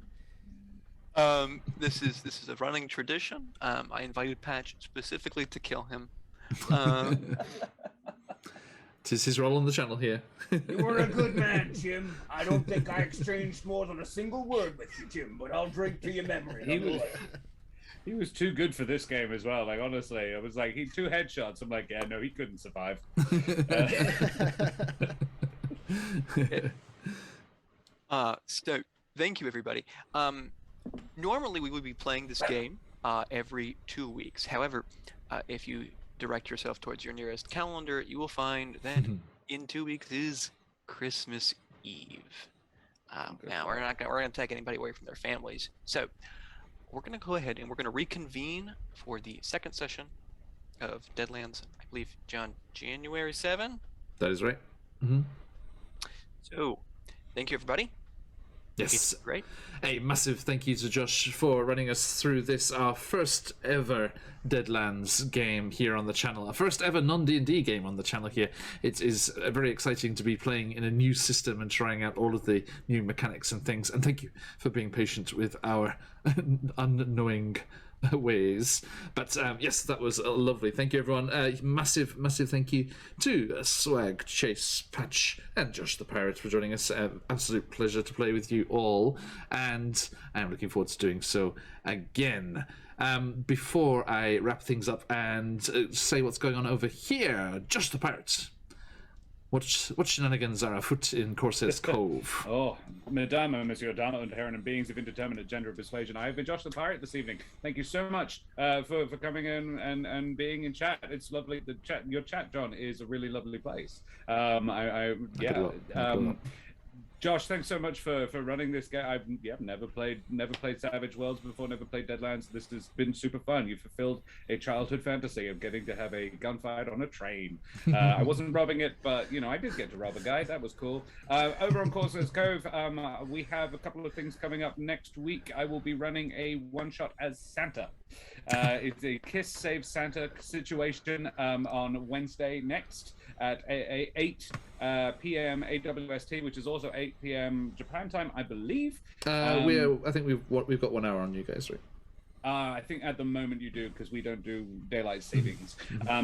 This is a running tradition. I invited Patch specifically to kill him. Tis his role on the channel here. You were a good man, Jim. I don't think I exchanged more than a single word with you, Jim, but I'll drink to your memory. He was too good for this game as well. Like, honestly, I was like, he 2 headshots. I'm like, yeah, no, he couldn't survive. So thank you, everybody. Normally we would be playing this game every 2 weeks. However, if you direct yourself towards your nearest calendar, you will find that in 2 weeks is Christmas Eve. Now we're gonna take anybody away from their families. So we're gonna go ahead and we're gonna reconvene for the second session of Deadlands. I believe, John, January 7. That is right. Mm-hmm. So thank you, everybody. Yes. It's great. A massive thank you to Josh for running us through this, our first ever Deadlands game here on the channel. Our first ever non-D&D game on the channel here. It is very exciting to be playing in a new system and trying out all of the new mechanics and things. And thank you for being patient with our unknowing ways. But yes, that was lovely. Thank you, everyone. Massive thank you to Swag, Chase, Patch, and Josh the Pirate for joining us. Absolute pleasure to play with you all, and I am looking forward to doing so again. Before I wrap things up and say what's going on over here, Josh the Pirate, what shenanigans are afoot in Corsair's Cove? Oh, Madame and Monsieur Dama and Heron and beings of indeterminate gender of persuasion. I have been Josh the Pirate this evening. Thank you so much for coming in and being in chat. It's lovely. Your chat, John, is a really lovely place. Josh, thanks so much for running this game. I've never played Savage Worlds before, never played Deadlands. This has been super fun. You fulfilled a childhood fantasy of getting to have a gunfight on a train. I wasn't robbing it, but I did get to rob a guy. That was cool. Over on Corsair's Cove, we have a couple of things coming up next week. I will be running a one-shot as Santa. It's a Kiss Save Santa situation on Wednesday next at 8 p.m. AWST, which is also 8 p.m. Japan time, I believe. I think we've got 1 hour on you guys, right? I think at the moment you do, because we don't do daylight savings.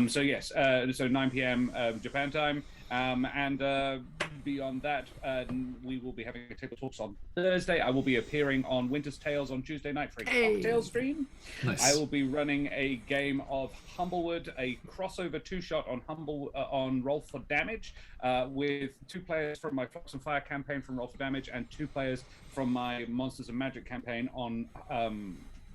So yes, so 9 p.m. Japan time, and beyond that, we will be having a table talks on Thursday. I will be appearing on Winter's Tales on Tuesday night for a cocktail stream. Nice. I will be running a game of Humblewood, a crossover two-shot on Roll for Damage, with 2 players from my Fox and Fire campaign from Roll for Damage and 2 players from my Monsters and Magic campaign on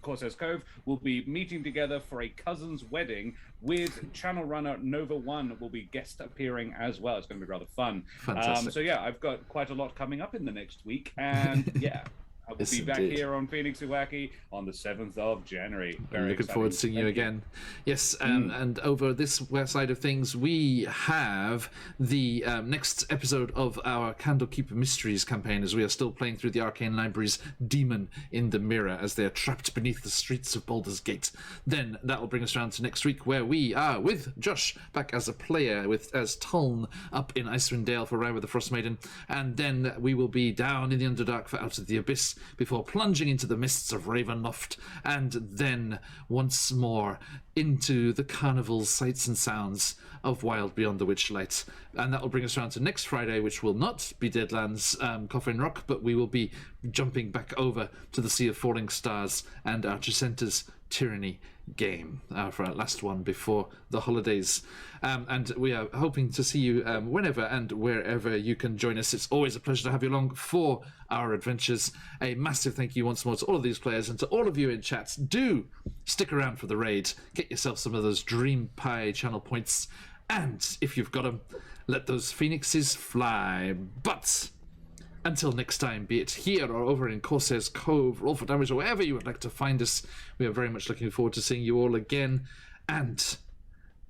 Corsair's Cove. Will be meeting together for a cousin's wedding with channel runner Nova One will be guest appearing as well. It's going to be rather fun. Fantastic. So yeah, I've got quite a lot coming up in the next week, and yeah, I will be back here on Phoenix Iwaki on the 7th of January. I'm looking forward to seeing you again. Yes, and over this side of things, we have the next episode of our Candlekeeper Mysteries campaign, as we are still playing through the Arcane Library's Demon in the Mirror, as they are trapped beneath the streets of Baldur's Gate. Then that will bring us around to next week, where we are with Josh back as a player, as Tuln up in Icewind Dale for Rime with the Frost Maiden, and then we will be down in the Underdark for Out of the Abyss, before plunging into the mists of Ravenloft, and then once more into the carnival sights and sounds of Wild Beyond the Witchlight. And that will bring us around to next Friday, which will not be Deadlands Coffin Rock, but we will be jumping back over to the Sea of Falling Stars and our Tricenta's Tyranny game for our last one before the holidays. And we are hoping to see you whenever and wherever you can join us. It's always a pleasure to have you along for our adventures. A massive thank you once more to all of these players and to all of you in chat. Do stick around for the raid. Get yourself some of those Dream Pie channel points. And if you've got them, let those phoenixes fly. But until next time, be it here or over in Corsair's Cove, Roll for Damage, or wherever you would like to find us, we are very much looking forward to seeing you all again. And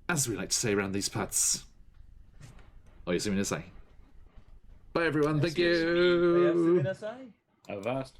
as we like to say around these parts, Oyasuminasai. Bye everyone, thank you. Avast.